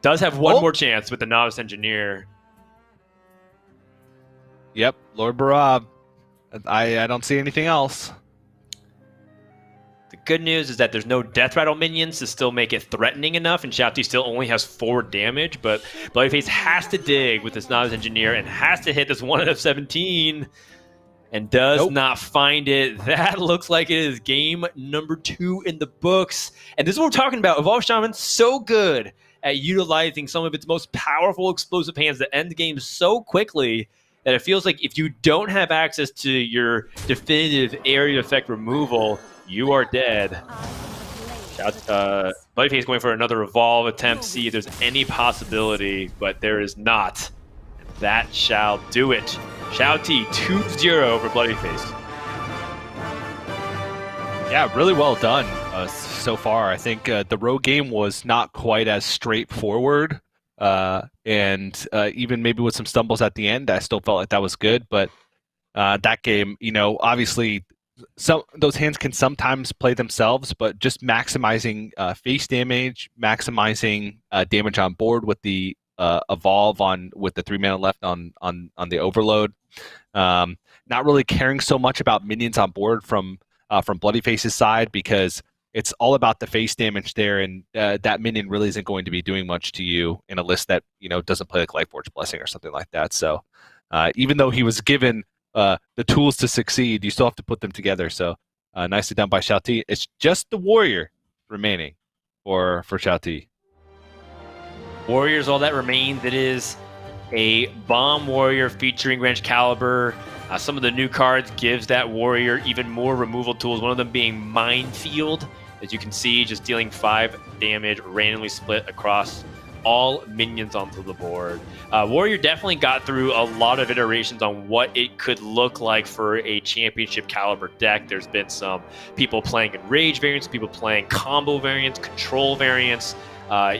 Does have one more chance with the Novice Engineer. Yep, Lord Barov. I don't see anything else. The good news is that there's no Death Rattle minions to still make it threatening enough, and XiaoT still only has 4 damage, but Bloodyface has to dig with this Novice Engineer and has to hit this 1 out of 17 and does not find it. That looks like it is game number 2 in the books. And this is what we're talking about. Evolved Shaman, so good at utilizing some of its most powerful explosive hands that end the game so quickly that it feels like if you don't have access to your definitive area effect removal, you are dead. Bloodyface going for another evolve attempt, see if there's any possibility, but there is not. That shall do it. XiaoT 2-0 for Bloodyface. Yeah, really well done so far. I think the road game was not quite as straightforward, and even maybe with some stumbles at the end, I still felt like that was good. But that game, obviously, those hands can sometimes play themselves, but just maximizing face damage, maximizing damage on board with the evolve with the 3 mana left on the overload. Not really caring so much about minions on board from Bloodyface's side, because it's all about the face damage there, and that minion really isn't going to be doing much to you in a list that doesn't play like Lightforge Blessing or something like that. So even though he was given the tools to succeed, you still have to put them together. So nicely done by XiaoT. It's just the Warrior remaining for XiaoT. Warriors, all that remains. It is a Bomb Warrior featuring Range Caliber. Some of the new cards gives that Warrior even more removal tools, one of them being Minefield. As you can see, just dealing 5 damage, randomly split across all minions onto the board. Warrior definitely got through a lot of iterations on what it could look like for a championship caliber deck. There's been some people playing in Rage variants, people playing combo variants, control variants,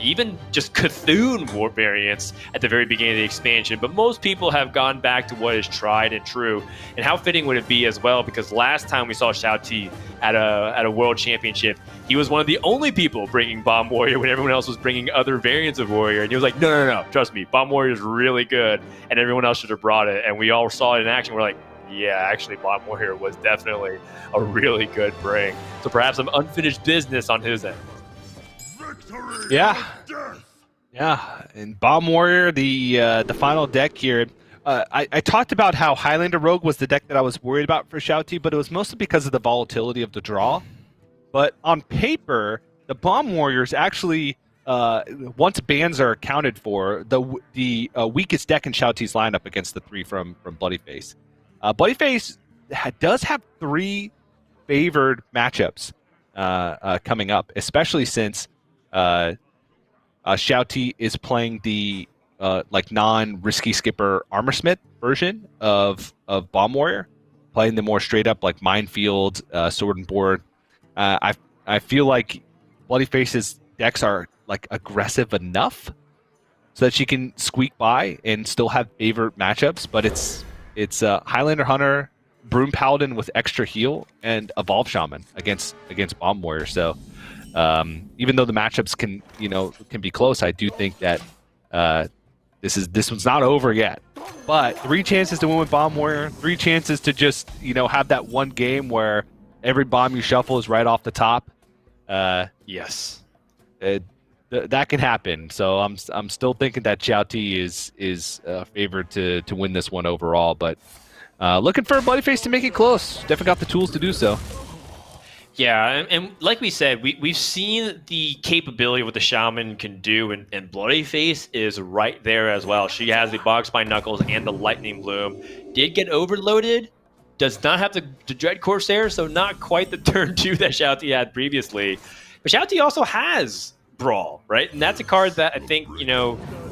even just Cthulhu War variants at the very beginning of the expansion. But most people have gone back to what is tried and true. And how fitting would it be as well, because last time we saw XiaoT at a World Championship, he was one of the only people bringing Bomb Warrior when everyone else was bringing other variants of Warrior. And he was like, no, trust me, Bomb Warrior is really good, and everyone else should have brought it. And we all saw it in action. We're like, yeah, actually, Bomb Warrior was definitely a really good bring. So perhaps some unfinished business on his end. Yeah, and Bomb Warrior, the final deck here. I talked about how Highlander Rogue was the deck that I was worried about for XiaoT, but it was mostly because of the volatility of the draw. But on paper, the Bomb Warriors actually, once bans are accounted for, the weakest deck in XiaoT's lineup against the 3 from Bloodyface. Bloodyface does have 3 favored matchups coming up, especially since XiaoT is playing the like non-risky skipper Armorsmith version of Bomb Warrior, playing the more straight up like Minefield, Sword and Board. I feel like bloodyface's decks are like aggressive enough so that she can squeak by and still have favorite matchups, but it's Highlander Hunter, Broom Paladin with extra heal, and Evolve Shaman against Bomb Warrior. So even though the matchups can be close, I do think that this one's not over yet. But 3 chances to win with Bomb Warrior, 3 chances to just have that one game where every bomb you shuffle is right off the top. Yes. That can happen. So I'm still thinking that XiaoT is favored to win this one overall, but looking for bloodyface to make it close. Definitely got the tools to do so. Yeah, and like we said, we've seen the capability of what the Shaman can do, and bloodyface is right there as well. She has the Bog Spine Knuckles and the Lightning Bloom. Did get overloaded. Does not have the Dread Corsair, so not quite the turn 2 that XiaoT had previously. But XiaoT also has Brawl, right? And that's a card that I think,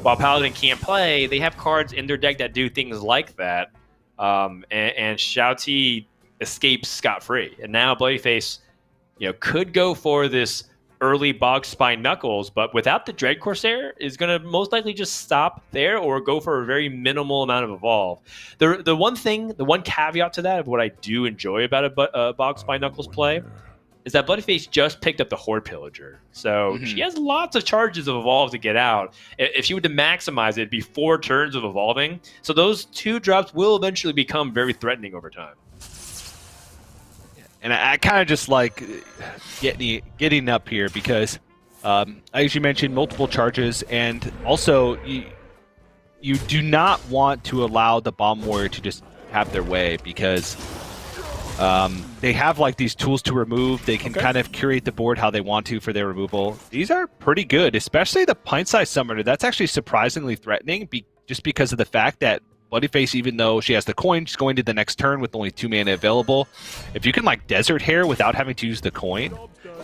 while Paladin can't play, they have cards in their deck that do things like that. And XiaoT escapes scot-free. And now bloodyface, could go for this early Bog Spine Knuckles, but without the Dread Corsair, is going to most likely just stop there or go for a very minimal amount of Evolve. The one caveat to that of what I do enjoy about a Bog Spine Knuckles play is that bloodyface just picked up the Horde Pillager. So she has lots of charges of Evolve to get out. If she were to maximize it, it'd be 4 turns of evolving. So those 2 drops will eventually become very threatening over time. And I kind of just like getting up here because, as you mentioned, multiple charges, and also you do not want to allow the Bomb Warrior to just have their way because they have like these tools to remove. They can kind of curate the board how they want to for their removal. These are pretty good, especially the Pint-Sized Summoner. That's actually surprisingly threatening just because of the fact that bloodyface, even though she has the coin, she's going to the next turn with only 2 mana available. If you can like Desert Hair without having to use the coin,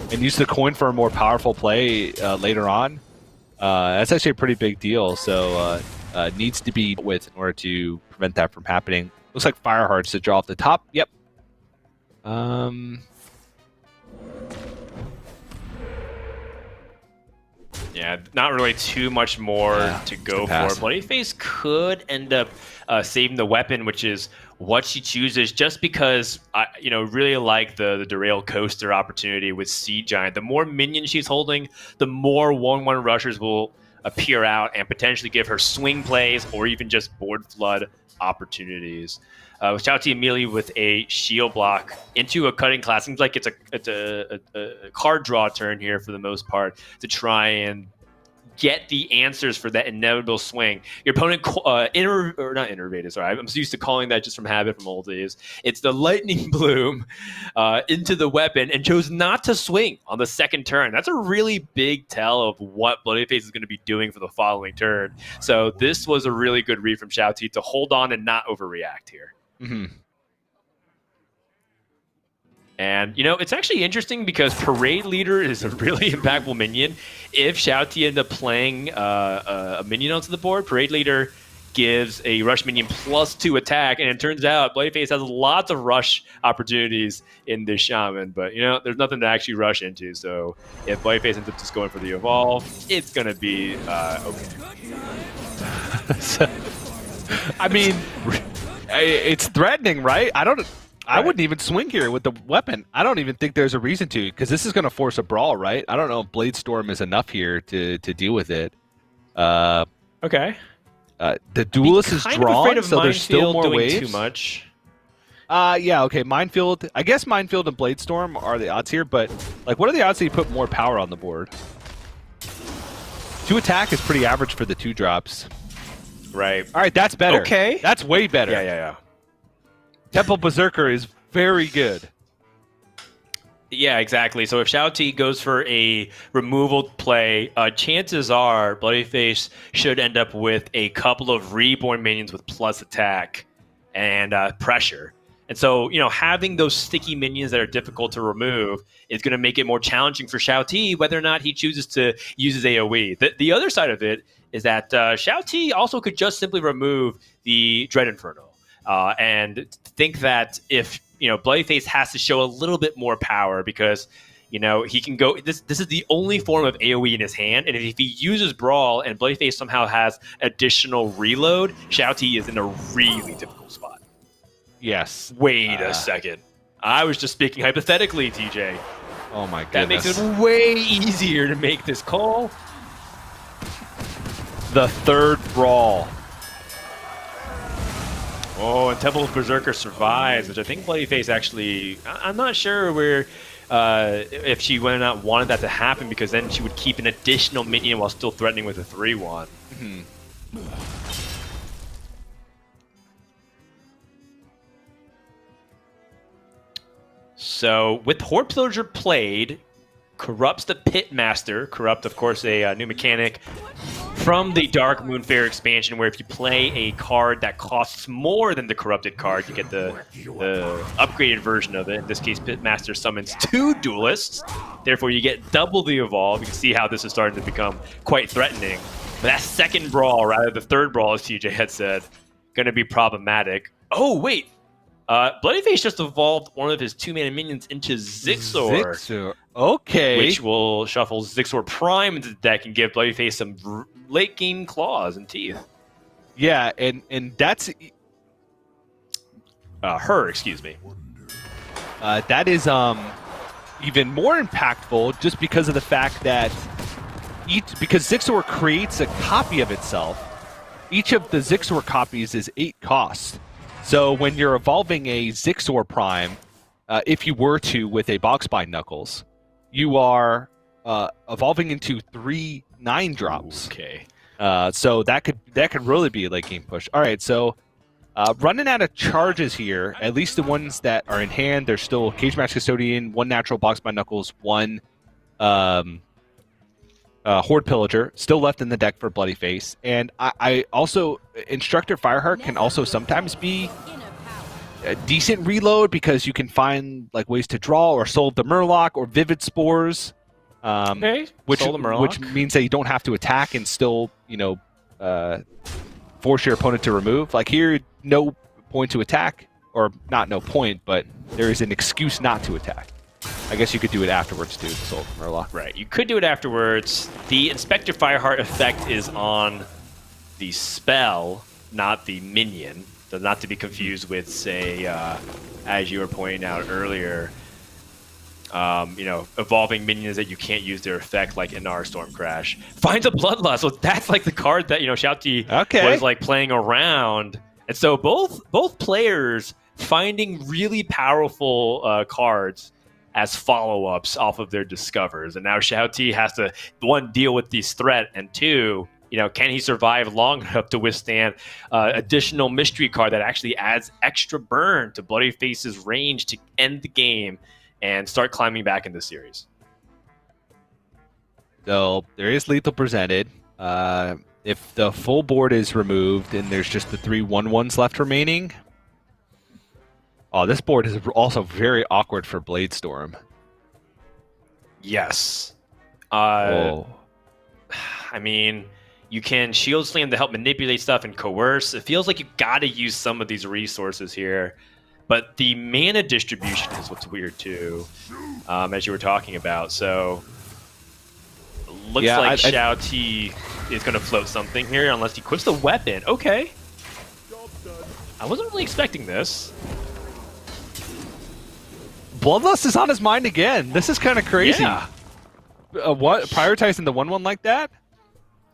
and use the coin for a more powerful play later on, that's actually a pretty big deal. So needs to be with in order to prevent that from happening. Looks like Firehearts to draw off the top. Yep. Yeah, not really too much more to go for. Bloodyface could end up saving the weapon, which is what she chooses, just because I really like the derail coaster opportunity with Sea Giant. The more minions she's holding, the more 1/1 rushers will appear out and potentially give her swing plays or even just board flood opportunities. XiaoT immediately with a shield block into a cutting class. Seems like it's a card draw turn here for the most part to try and get the answers for that inevitable swing. Your opponent not innervated. Sorry, I'm used to calling that just from habit from old days. It's the Lightning Bloom into the weapon and chose not to swing on the second turn. That's a really big tell of what bloodyface is going to be doing for the following turn. So this was a really good read from XiaoT to hold on and not overreact here. And, it's actually interesting because Parade Leader is a really impactful minion. If XiaoT ended up playing a minion onto the board, Parade Leader gives a rush minion +2 attack, and it turns out bloodyface has lots of rush opportunities in this Shaman, but, there's nothing to actually rush into, so if bloodyface ends up just going for the Evolve, it's going to be okay. I mean, it's threatening, right? I wouldn't even swing here with the weapon. I don't even think there's a reason to, because this is going to force a brawl, right? I don't know if Blade Storm is enough here to deal with it. Okay. The Duelist is drawn, so there's still more waves. Too much. Yeah, okay. Minefield. I guess Minefield and Blade Storm are the odds here, but like, what are the odds that you put more power on the board? 2 attack is pretty average for the 2 drops. Right. All right, that's better. Okay. That's way better. Yeah. Temple Berserker is very good. Yeah, exactly. So if XiaoT goes for a removal play, chances are bloodyface should end up with a couple of reborn minions with plus attack and pressure. And so, having those sticky minions that are difficult to remove is going to make it more challenging for XiaoT whether or not he chooses to use his AoE. The other side of it is that XiaoT also could just simply remove the Dread Inferno. And think that if, bloodyface has to show a little bit more power because, he can go. This is the only form of AoE in his hand. And if he uses Brawl and bloodyface somehow has additional reload, XiaoT is in a really difficult spot. Yes. Wait a second. I was just speaking hypothetically, TJ. Oh my goodness. That makes it way easier to make this call. The third Brawl. Oh, and Temple of Berserker survives, which I think bloodyface actually... I'm not sure where... if she would not wanted that to happen, because then she would keep an additional minion while still threatening with a 3-1. Mm-hmm. So, with Horde Pillager played, corrupts the Pitmaster. Corrupt, of course, a new mechanic from the Dark Moonfair expansion, where if you play a card that costs more than the corrupted card, you get the upgraded version of it. In this case, Pitmaster summons 2 duelists. Therefore, you get double the evolve. You can see how this is starting to become quite threatening. But that second brawl, rather the third brawl, as TJ had said, going to be problematic. Oh, wait. Bloodyface just evolved one of his 2-mana minions into Zixor. Okay. Which will shuffle Zixor Prime into the deck and give Bloodyface some late game claws and teeth. Yeah, and that's... excuse me. That is even more impactful just because of the fact that because Zixor creates a copy of itself, each of the Zixor copies is 8 costs. So when you're evolving a Zixor Prime, if you were to with a Boxbind Knuckles, you are evolving into 3 9-drops. Okay. So that could really be a late game push. All right, so running out of charges here, at least the ones that are in hand. There's still Cage Match Custodian, 1 natural Boxbind Knuckles, 1 Horde Pillager still left in the deck for Bloodyface. And I also, Instructor Fireheart can also sometimes be a decent reload because you can find like ways to draw or Soul of the Murloc or Vivid Spores. Okay. Which Soul of the Murloc. which means that you don't have to attack and still, force your opponent to remove. Like here, no point to attack, or not no point, but there is an excuse not to attack. I guess you could do it afterwards too, Soul of the Murloc. Right, you could do it afterwards. The Inspector Fireheart effect is on the spell, not the minion. So not to be confused with, say, as you were pointing out earlier, evolving minions that you can't use their effect, like Inar Storm Crash. Finds a Bloodlust, so that's like the card that, XiaoT was like playing around. And so both players finding really powerful cards as follow-ups off of their discovers. And now XiaoT has to, 1, deal with this threat, and 2, can he survive long enough to withstand additional mystery card that actually adds extra burn to Bloodyface's range to end the game and start climbing back in the series? So there is lethal presented. If the full board is removed and there's just the 3 1/1s left remaining. Oh, this board is also very awkward for Bladestorm. Yes. Oh. I mean, you can Shield Slam to help manipulate stuff and coerce. It feels like you got to use some of these resources here. But the mana distribution is what's weird too, as you were talking about. So, looks like XiaoT is going to float something here unless he equips the weapon. Okay. I wasn't really expecting this. Bloodlust is on his mind again. This is kind of crazy. Yeah. What? Prioritizing the 1/1 like that?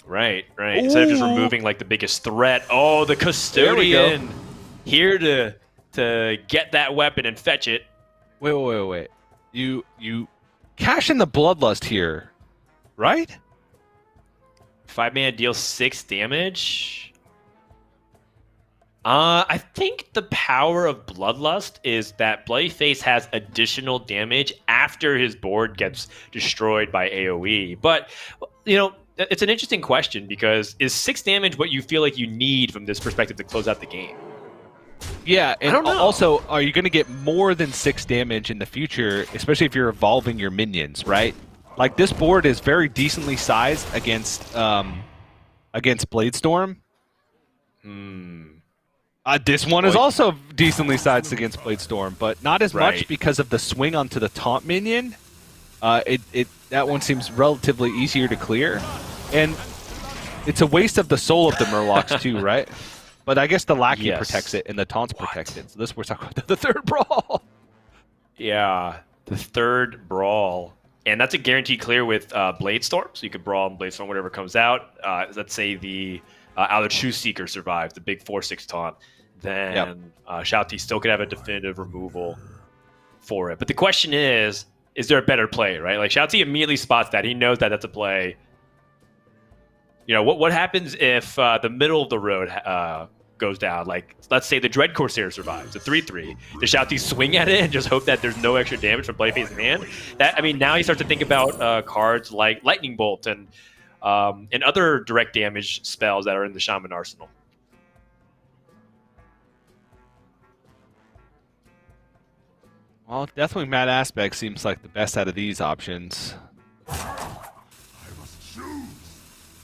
Right. Instead of just removing like the biggest threat. Oh, the Custodian here to get that weapon and fetch it. Wait. You cash in the Bloodlust here, right? 5-mana deals 6 damage. I think the power of Bloodlust is that Bloodyface has additional damage after his board gets destroyed by AoE. But, it's an interesting question because is 6 damage what you feel like you need from this perspective to close out the game? Yeah, and don't know. also, are you going to get more than 6 damage in the future, especially if you're evolving your minions, right? Like, this board is very decently sized against Bladestorm. This one is Well, also decently sized against Bladestorm, but not as much Right. because of the swing onto the taunt minion. That one seems relatively easier to clear, and it's a waste of the soul of the Murlocs too, right? But I guess the Lackey Yes. protects it and the taunts protect it. So this we're talking about the third brawl. Yeah, the third brawl. And that's a guaranteed clear with Bladestorm. So you could brawl in Bladestorm, whatever comes out. Let's say the Outer True Seeker survives, the big 4/6 taunt. Then XiaoT still could have a definitive removal for it. But the question is there a better play, right? Like, XiaoT immediately spots that. He knows that that's a play. You know, what happens if the middle of the road goes down? Like, let's say the Dread Corsair survives, a 3/3. Does XiaoT swing at it and just hope that there's no extra damage from Bloodyface's hand? Now he starts to think about cards like Lightning Bolt and other direct damage spells that are in the Shaman arsenal. Well, definitely Mad Aspect seems like the best out of these options.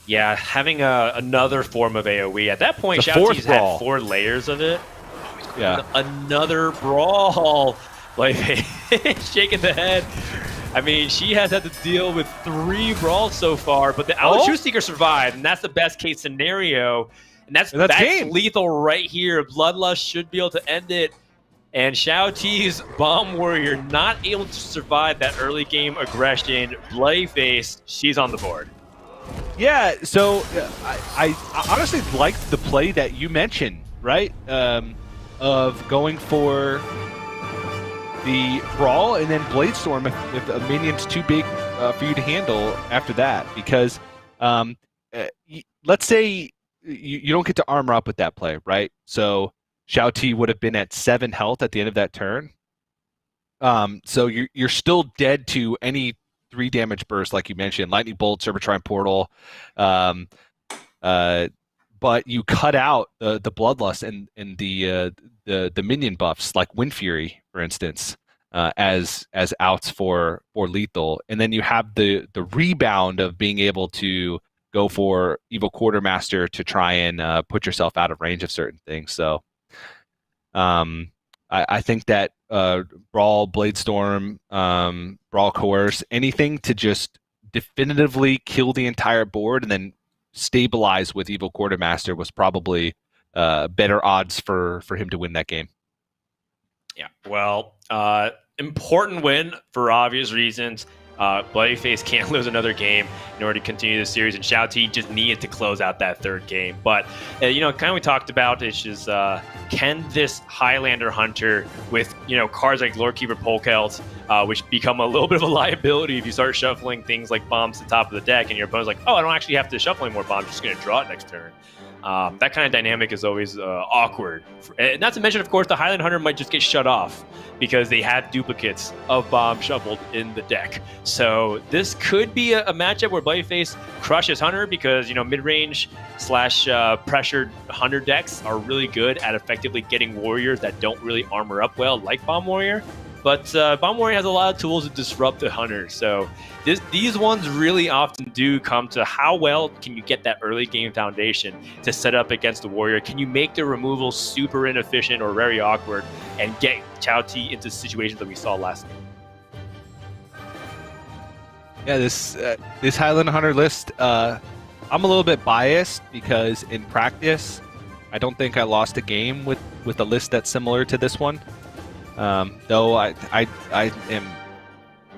Yeah, having another form of AoE. At that point, It's a fourth XiaoT's brawl. had 4 layers of it. Yeah. Another brawl. Like, shaking the head. I mean, she has had to deal with 3 brawls so far, but the Outer True Seeker survived, and that's the best case scenario. And that's game. lethal right here. Bloodlust should be able to end it. And XiaoT's Bomb Warrior not able to survive that early game aggression. Bloodyface, she's on the board. Yeah, so I honestly liked the play that you mentioned, right? Of going for the brawl and then Bladestorm if a minion's too big for you to handle after that. Because let's say you don't get to armor up with that play, right? So XiaoT would have been at 7 health at the end of that turn. So you're still dead to any 3 damage burst, like you mentioned, Lightning Bolt, Serpentine Portal, but you cut out the Bloodlust and the minion buffs, like Wind Fury, for instance, as outs for lethal, and then you have the rebound of being able to go for Evil Quartermaster to try and put yourself out of range of certain things. So, I think that Brawl, Bladestorm, Brawl Coerce, anything to just definitively kill the entire board and then stabilize with Evil Quartermaster was probably better odds for him to win that game. Yeah, well, important win for obvious reasons. Bloodyface can't lose another game in order to continue the series, and XiaoT just needed to close out that third game. But, kind of we talked about is just, can this Highlander Hunter with, cards like Lorekeeper Polkelt, which become a little bit of a liability if you start shuffling things like bombs to the top of the deck, and your opponent's like, oh, I don't actually have to shuffle any more bombs, I'm just going to draw it next turn. That kind of dynamic is always awkward. And not to mention, of course, the Highland Hunter might just get shut off because they have duplicates of bomb shuffled in the deck. So this could be a matchup where Bloodyface crushes Hunter because, mid-range / pressured Hunter decks are really good at effectively getting warriors that don't really armor up well, like Bomb Warrior. But Bomb Warrior has a lot of tools to disrupt the Hunter. So these ones really often do come to how well can you get that early game foundation to set up against the Warrior? Can you make the removal super inefficient or very awkward and get XiaoT into situations that we saw last game? Yeah, this Highland Hunter list, I'm a little bit biased because in practice, I don't think I lost a game with a list that's similar to this one. Though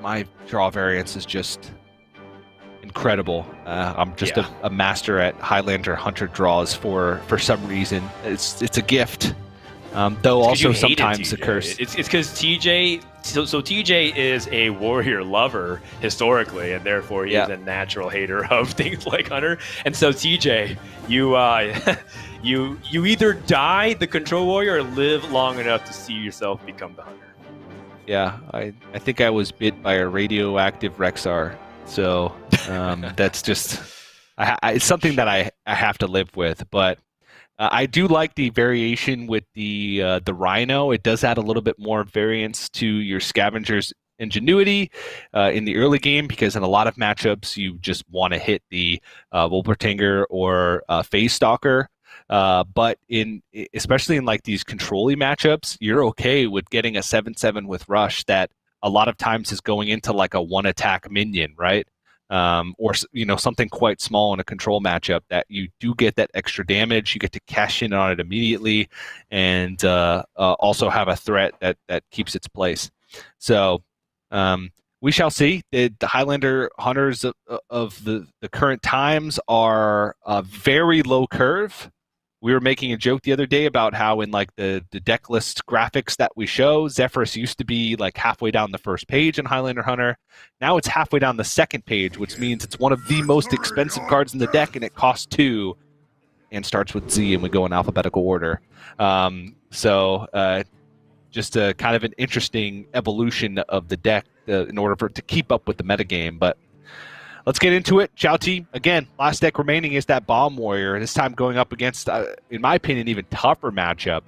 my draw variance is just incredible. I'm just a master at Highlander Hunter draws for some reason. It's a gift. Though also sometimes a curse. It's because TJ. So TJ is a warrior lover historically, and therefore he is a natural hater of things like Hunter. And so TJ, you either die the control warrior or live long enough to see yourself become the Hunter. Yeah, I think I was bit by a radioactive Rexar, so that's just it's something that I have to live with. But I do like the variation with the Rhino. It does add a little bit more variance to your Scavenger's ingenuity in the early game, because in a lot of matchups you just want to hit the Wolpertinger or Phase Stalker. But especially in like these control-y matchups, you're okay with getting a 7/7 with Rush that a lot of times is going into like a one attack minion, right? Or something quite small in a control matchup that you do get that extra damage. You get to cash in on it immediately, and also have a threat that keeps its place. So we shall see. The Highlander hunters of the current times are very low curve. We were making a joke the other day about how in like the deck list graphics that we show, Zephyrus used to be like halfway down the first page in Highlander Hunter. Now it's halfway down the second page, which means it's one of the most expensive cards in the deck, and it costs 2 and starts with Z, and we go in alphabetical order. Just a kind of an interesting evolution of the deck in order for it to keep up with the metagame. But let's get into it. XiaoT, again, last deck remaining is that Bomb Warrior. This time going up against, in my opinion, even tougher matchup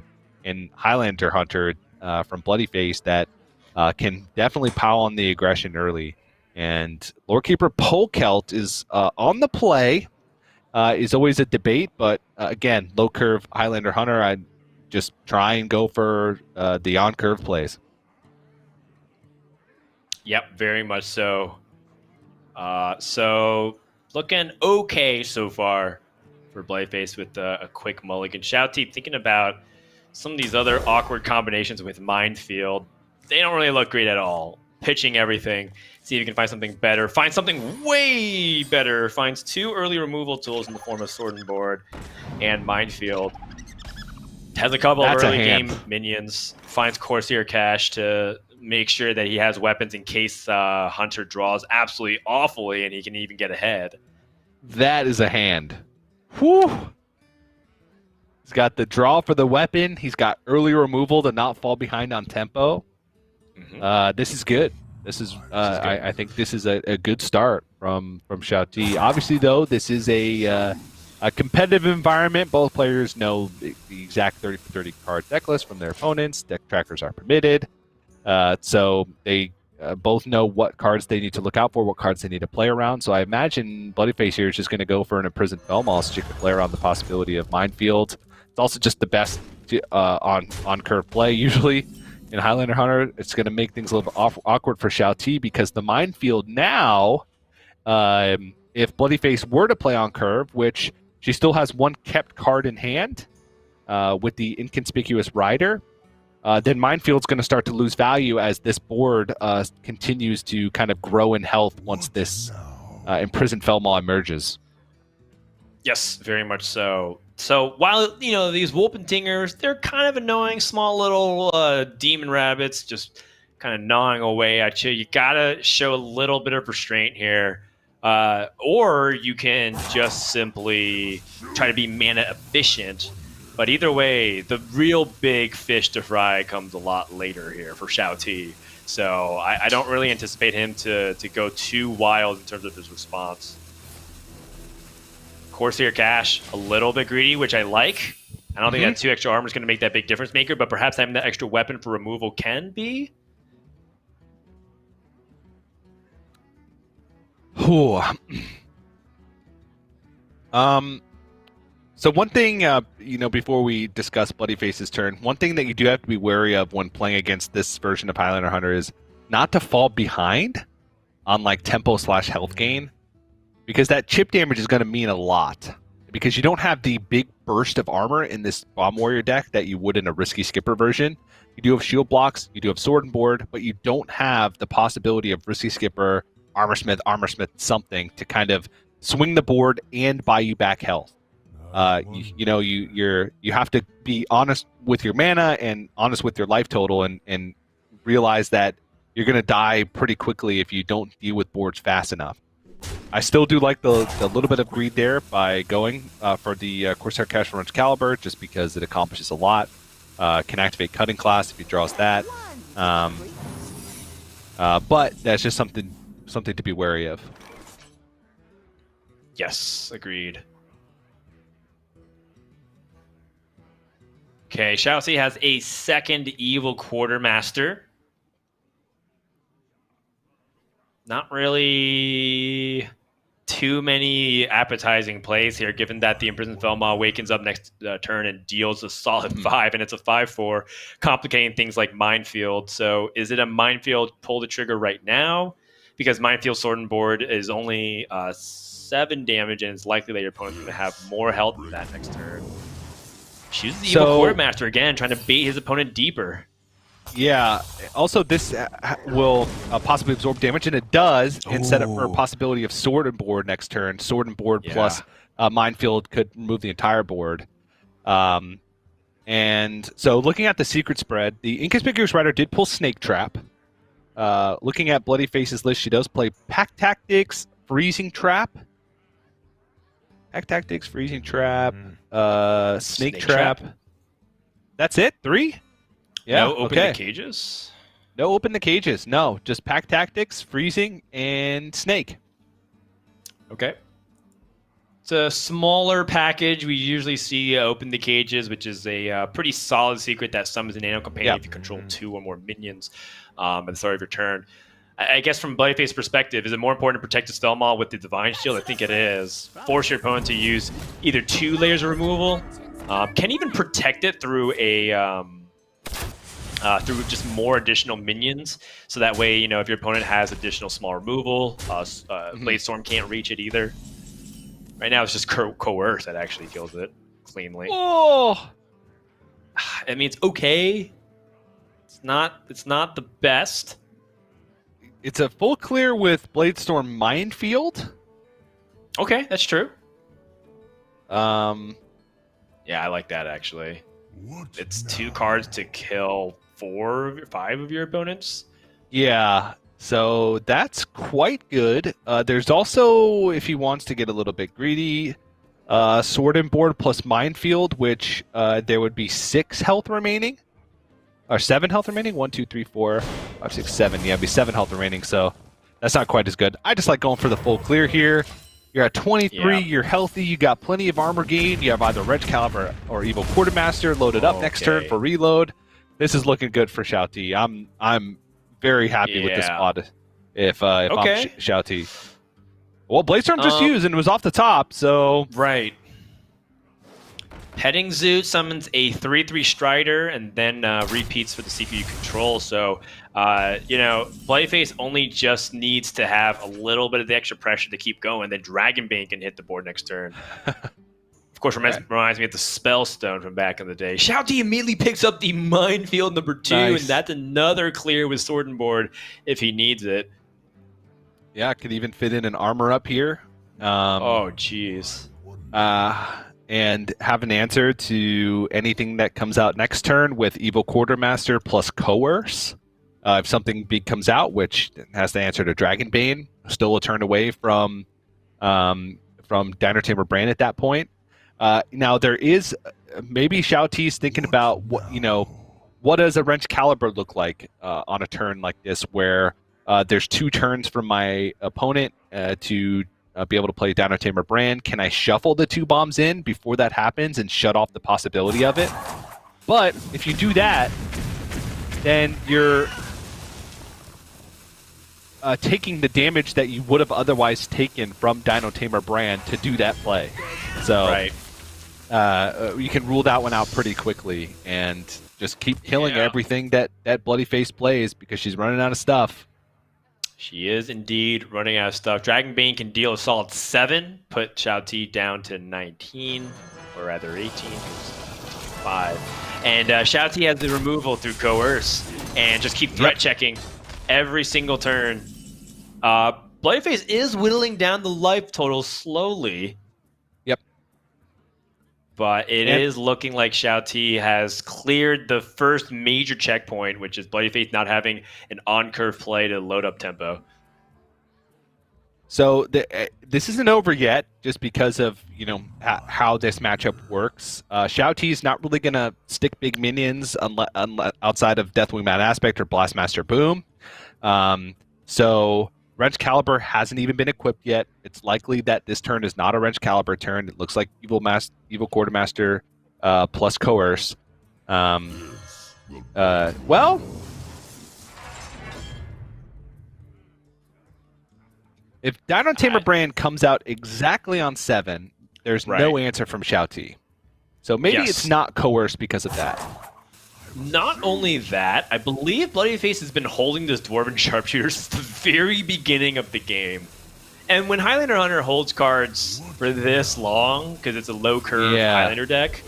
in Highlander Hunter from bloodyface that can definitely pile on the aggression early. And Lorekeeper Polkelt is on the play. Is always a debate, but again, low curve Highlander Hunter, I just try and go for the on curve plays. Yep, very much so. So looking okay so far for bloodyface with a quick mulligan. XiaoT, thinking about some of these other awkward combinations with Minefield. They don't really look great at all. Pitching everything. See if you can find something better. Find something way better. Finds 2 early removal tools in the form of Sword and Board and Minefield. Has a couple of early game minions. Finds Corsair Cash to make sure that he has weapons in case Hunter draws absolutely awfully and he can even get ahead. That is a hand. Whew. He's got the draw for the weapon. He's got early removal to not fall behind on tempo. Mm-hmm. This is good. This is I think this is a good start from XiaoT. Obviously, though, this is a competitive environment. Both players know the exact 30 for 30 card deck list from their opponents. Deck trackers are permitted. So they both know what cards they need to look out for, what cards they need to play around. So I imagine bloodyface here is just going to go for an Imprisoned Felmall so you can play around the possibility of Minefield. It's also just the best on curve play usually. In Highlander Hunter, it's going to make things a little bit awkward for XiaoT because the Minefield now, if bloodyface were to play on curve, which she still has one kept card in hand with the Inconspicuous Rider, then Minefield's going to start to lose value as this board continues to kind of grow in health once this Imprisoned Felmall emerges. Yes, very much so. So while, these Wolpentingers, they're kind of annoying, small little demon rabbits just kind of gnawing away at you. You got to show a little bit of restraint here. Or you can just simply try to be mana efficient. But either way, the real big fish to fry comes a lot later here for XiaoT. So I don't really anticipate him to go too wild in terms of his response. Corsair Cash, a little bit greedy, which I like. I don't think that 2 extra armor is going to make that big difference maker, but perhaps having that extra weapon for removal can be. So one thing, before we discuss bloodyface's turn, one thing that you do have to be wary of when playing against this version of Highlander Hunter is not to fall behind on like tempo/health gain, because that chip damage is going to mean a lot. Because you don't have the big burst of armor in this Bomb Warrior deck that you would in a Risky Skipper version. You do have shield blocks, you do have Sword and Board, but you don't have the possibility of Risky Skipper, Armor Smith, something to kind of swing the board and buy you back health. You have to be honest with your mana and honest with your life total and realize that you're going to die pretty quickly if you don't deal with boards fast enough. I still do like the little bit of greed there by going for the Corsair Cash from Caliber, just because it accomplishes a lot. Can activate Cutting Class if he draws that. But that's just something to be wary of. Yes, agreed. Okay, XiaoT has a second Evil Quartermaster. Not really too many appetizing plays here, given that the Imprisoned Felmaw wakens up next turn and deals a solid 5, and it's a 5/4, complicating things like Minefield. So is it a Minefield, pull the trigger right now? Because Minefield Sword and Board is only 7 damage, and it's likely that your opponent's going to have more health than that next turn. Chooses the Evil Quartermaster again, trying to bait his opponent deeper. Yeah. Also, this will possibly absorb damage, and it does, and set up for a possibility of Sword and Board next turn. Sword and Board plus Minefield could remove the entire board. And so looking at the secret spread, the Inconspicuous Rider did pull Snake Trap. Looking at bloodyface's list, she does play Pack Tactics, Freezing Trap. Pack Tactics, Freezing Trap, Snake Trap. That's it? 3? Yeah. No open the cages? No open the cages. No, just Pack Tactics, Freezing, and Snake. Okay. It's a smaller package. We usually see open the cages, which is a pretty solid secret that summons a nano companion if you control 2 or more minions at the start of your turn. I guess from Bloodyface's perspective, is it more important to protect the Spellmaw with the Divine Shield? I think it is. Force your opponent to use either 2 layers of removal. Can even protect it through a through just more additional minions. So that way, you know, if your opponent has additional small removal, Blade Storm can't reach it either. Right now, it's just Coerce that actually kills it cleanly. Oh, I mean, it's okay. It's not the best. it's a full clear with Bladestorm Minefield. Okay, that's true. Yeah, I like that actually. What It's now? 2 cards to kill 5 of your opponents. Yeah, so that's quite good. There's also, if he wants to get a little bit greedy, Sword and Board plus Minefield, which there would be 6 health remaining. Or 7 health remaining? 1, 2, 3, 4, 5, 6, 7. Yeah, it'd be 7 health remaining, so that's not quite as good. I just like going for the full clear here. You're at 23, you're healthy, you got plenty of armor gain, you have either Wrench Caliber or Evil Quartermaster loaded up next turn for reload. This is looking good for XiaoT. I'm very happy with this mod if I'm XiaoT. Well, Bladestorm just used and it was off the top, so... Right. Petting Zoo summons a 3/3 Strider and then repeats for the CPU control. So, you know, Bloodyface only just needs to have a little bit of the extra pressure to keep going. Then Dragonbane can hit the board next turn. Of course, reminds me of the Spellstone from back in the day. XiaoT immediately picks up the Minefield number 2, and that's another clear with Sword and Board if he needs it. Yeah, could even fit in an armor up here. Oh, jeez. And have an answer to anything that comes out next turn with Evil Quartermaster plus Coerce. If something big comes out, which has to answer to Dragonbane, still a turn away from Dino Tamer Brand at that point. Now there is maybe XiaoT's thinking about what does a Wrench Caliber look like on a turn like this, where there's 2 turns from my opponent to be able to play Dino Tamer Brand. Can I shuffle the 2 bombs in before that happens and shut off the possibility of it? But if you do that, then you're taking the damage that you would have otherwise taken from Dino Tamer Brand to do that play. So you can rule that one out pretty quickly and just keep killing everything that Bloodyface plays because she's running out of stuff. She is indeed running out of stuff. Dragonbane can deal a solid 7, put XiaoT down to 19, or rather 18, 5. And XiaoT has the removal through Coerce, and just keep threat checking every single turn. Bloodyface is whittling down the life total slowly. Yep. But it is looking like XiaoT has cleared the first major checkpoint, which is Bloodyface not having an on-curve play to load up tempo. So this isn't over yet, just because of how this matchup works. XiaoT is not really going to stick big minions outside of Deathwing Mad Aspect or Blastmaster Boom. So Wrench Caliber hasn't even been equipped yet. It's likely that this turn is not a Wrench Caliber turn. It looks like Evil Quartermaster plus Coerce. Well, if Dino Tamer brand comes out exactly on 7, there's no answer from XiaoT. So maybe it's not coerced because of that. Not only that, I believe bloodyface has been holding this Dwarven Sharpshooter since the very beginning of the game. And when Highlander Hunter holds cards for this long, because it's a low curve Highlander deck,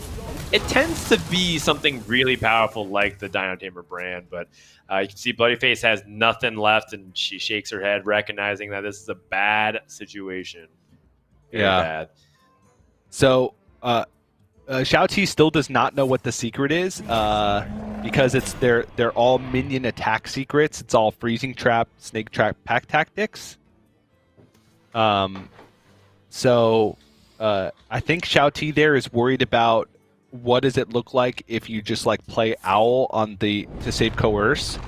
it tends to be something really powerful like the Dino Tamer brand. But you can see bloodyface has nothing left, and she shakes her head, recognizing that this is a bad situation. Very bad. So, XiaoT still does not know what the secret is because they're all minion attack secrets. It's all freezing trap, snake trap, pack tactics. So I think XiaoT there is worried about what does it look like if you just like play Owl on to save coerce,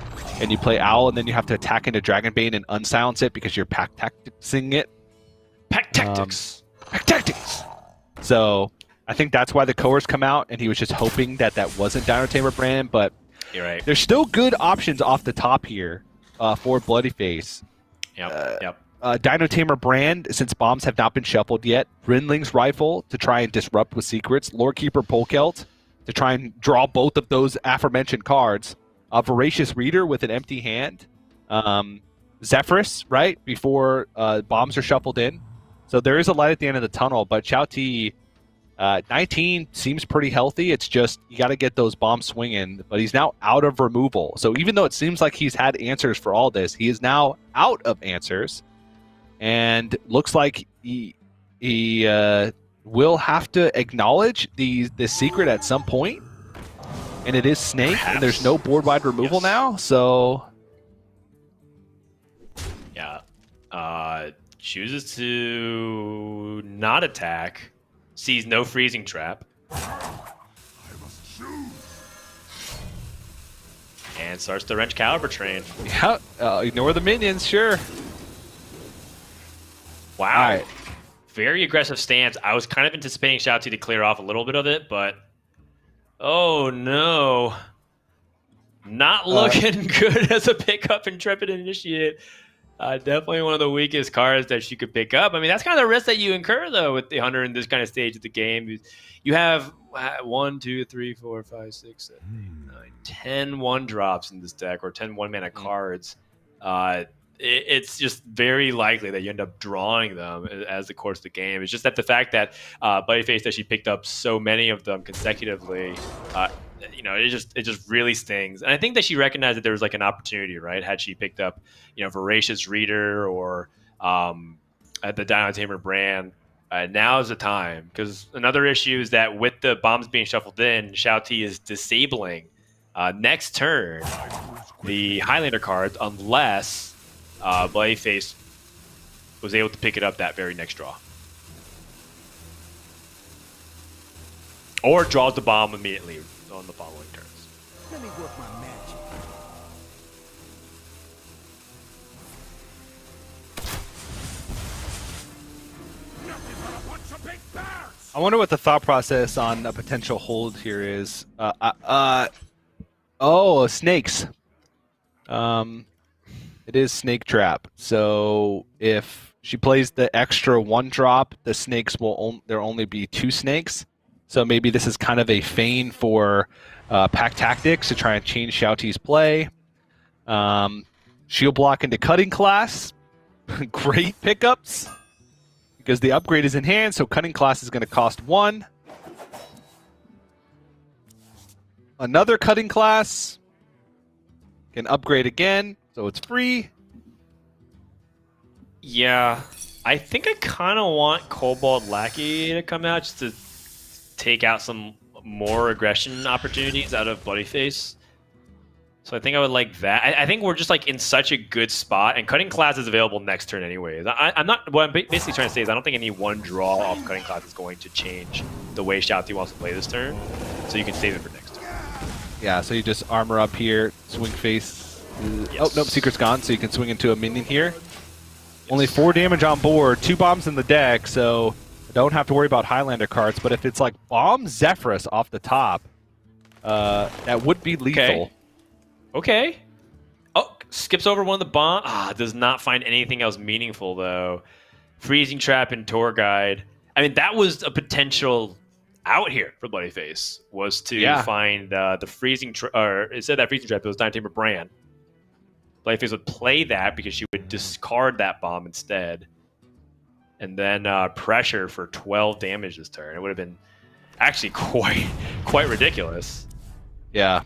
and you play Owl and then you have to attack into Dragonbane and unsilence it because you're pack tacticsing it. Pack tactics. Pack tactics. So I think that's why the coerce come out, and he was just hoping that wasn't Dino Tamer brand, but you're right. There's still good options off the top here for bloodyface. Yep. Dino Tamer brand, since bombs have not been shuffled yet. Brynling's Rifle to try and disrupt with secrets. Lorekeeper Polkelt to try and draw both of those aforementioned cards. Voracious Reader with an empty hand. Zephyrus, right, before bombs are shuffled in. So there is a light at the end of the tunnel, but XiaoT 19 seems pretty healthy. It's just you got to get those bombs swinging, but he's now out of removal. So even though it seems like he's had answers for all this, he is now out of answers. And looks like he will have to acknowledge the secret at some point. And it is Snake, and there's no board-wide removal now, so... Yeah. Chooses to not attack. Sees no freezing trap. And starts the Wrench Caliber train. Yeah, ignore the minions, sure. Wow. Right. Very aggressive stance. I was kind of anticipating XiaoT to clear off a little bit of it, but... Oh, no. Not looking good as a pickup Intrepid Initiate. Definitely one of the weakest cards that she could pick up. I mean, that's kind of the risk that you incur, though, with the Hunter in this kind of stage of the game. You have 1, 2, 3, 4, 5, 6, 7, 8, 9, 10 1-drops in this deck, or 10 one-mana cards. It's just very likely that you end up drawing them as the course of the game. It's just that the fact that bloodyface that she picked up so many of them consecutively, it just really stings. And I think that she recognized that there was like an opportunity, right? Had she picked up, Voracious Reader or at the Dino Tamer brand, now is the time. Because another issue is that with the bombs being shuffled in, XiaoT is disabling next turn the Highlander cards unless bloodyface was able to pick it up that very next draw. Or draws the bomb immediately on the following turns. Let me work my magic. I wonder what the thought process on a potential hold here is. Snakes. It is Snake Trap. So if she plays the extra 1-drop, the snakes there'll only be 2 snakes. So maybe this is kind of a feign for pack tactics to try and change XiaoT's play. Shield block into Cutting Class. Great pickups. Because the upgrade is in hand, so Cutting Class is going to cost 1. Another Cutting Class. Can upgrade again, so it's free. Yeah. I think I kind of want Cobalt Lackey to come out just to take out some more aggression opportunities out of bloodyface. So I think I would like that. I think we're just like in such a good spot, and Cutting Class is available next turn anyways. I'm not. What I'm basically trying to say is I don't think any one draw off Cutting Class is going to change the way XiaoT wants to play this turn. So you can save it for next turn. Yeah. So you just armor up here, swing face. Yes. Oh nope, secret's gone. So you can swing into a minion here. Yes. Only 4 damage on board, 2 bombs in the deck, so don't have to worry about Highlander cards. But if it's like Bomb Zephyrus off the top, that would be lethal. Okay. Oh, skips over one of the bomb. Does not find anything else meaningful though. Freezing trap and tour guide. I mean, that was a potential out here for bloodyface, was to find the freezing or instead of that freezing trap, it was Dire Tamer Brand. bloodyface would play that because she would discard that bomb instead, and then pressure for 12 damage this turn. It would have been actually quite ridiculous. Yeah.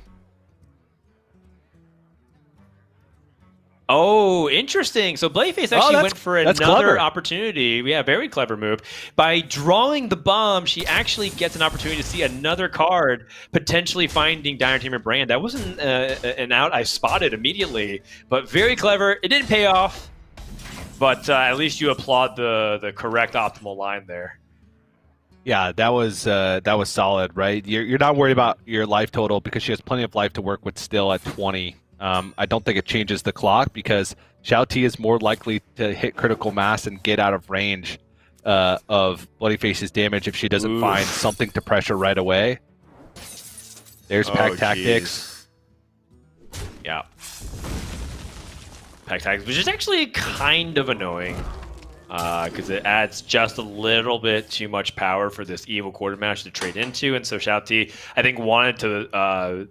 Oh, interesting. So bloodyface actually went for another clever. opportunity. Yeah, very clever move. By drawing the bomb, she actually gets an opportunity to see another card, potentially finding Dire Tamer Brand. That wasn't an out I spotted immediately, but very clever. It didn't pay off, but at least you applaud the correct optimal line there. Yeah, that was solid, right? You're not worried about your life total because she has plenty of life to work with still at 20. I don't think it changes the clock because XiaoT is more likely to hit critical mass and get out of range of bloodyface's damage if she doesn't find something to pressure right away. There's Pack Tactics. Yeah. Pack Tactics, which is actually kind of annoying because it adds just a little bit too much power for this evil quartermaster to trade into, and so XiaoT, I think, wanted to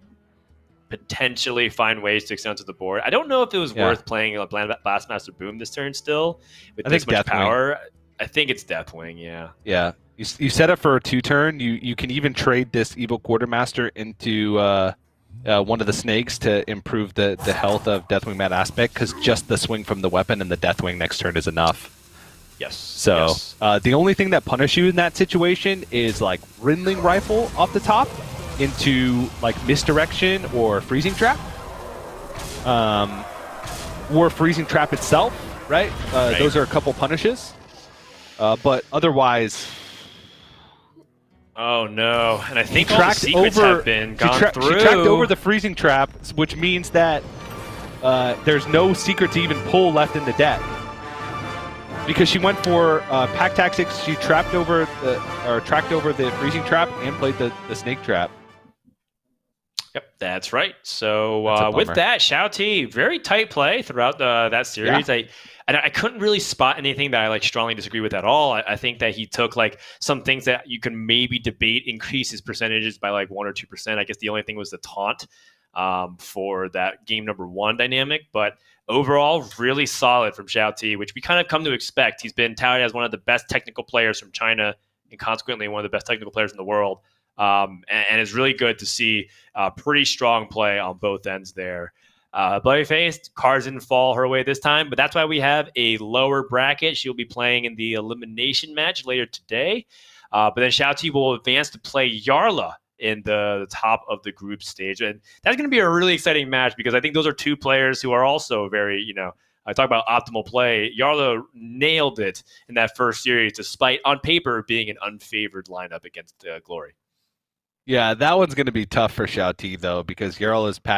potentially find ways to extend to the board. I don't know if it was worth playing a Blastmaster Boom this turn still with this much power. I think it's Deathwing, yeah. Yeah. You set up for a 2-turn. You can even trade this Evil Quartermaster into one of the snakes to improve the health of Deathwing Mad Aspect because just the swing from the weapon and the Deathwing next turn is enough. Yes. So the only thing that punish you in that situation is like Rindling Rifle off the top into like Misdirection or Freezing Trap. Or Freezing Trap itself, right? Those are a couple punishes. But otherwise... Oh no, and I think all the secrets have been gone through. She tracked over the Freezing Trap, which means that there's no secret to even pull left in the deck. Because she went for Pack Tactics, she tracked over the Freezing Trap and played the Snake Trap. Yep, that's right. So with that, XiaoT, very tight play throughout that series. Yeah. I couldn't really spot anything that I strongly disagree with at all. I think that he took some things that you can maybe debate, increase his percentages by 1 or 2%. I guess the only thing was the taunt for that game number 1 dynamic, but overall really solid from XiaoT, which we kind of come to expect. He's been touted as one of the best technical players from China and consequently one of the best technical players in the world. And it's really good to see pretty strong play on both ends there. bloodyface, cards didn't fall her way this time, but that's why we have a lower bracket. She'll be playing in the elimination match later today. But then XiaoT will advance to play Yarla in the top of the group stage. And that's going to be a really exciting match because I think those are two players who are also very, I talk about optimal play. Yarla nailed it in that first series, despite on paper being an unfavored lineup against Glory. Yeah, that one's going to be tough for XiaoT, though, because Yarla's pack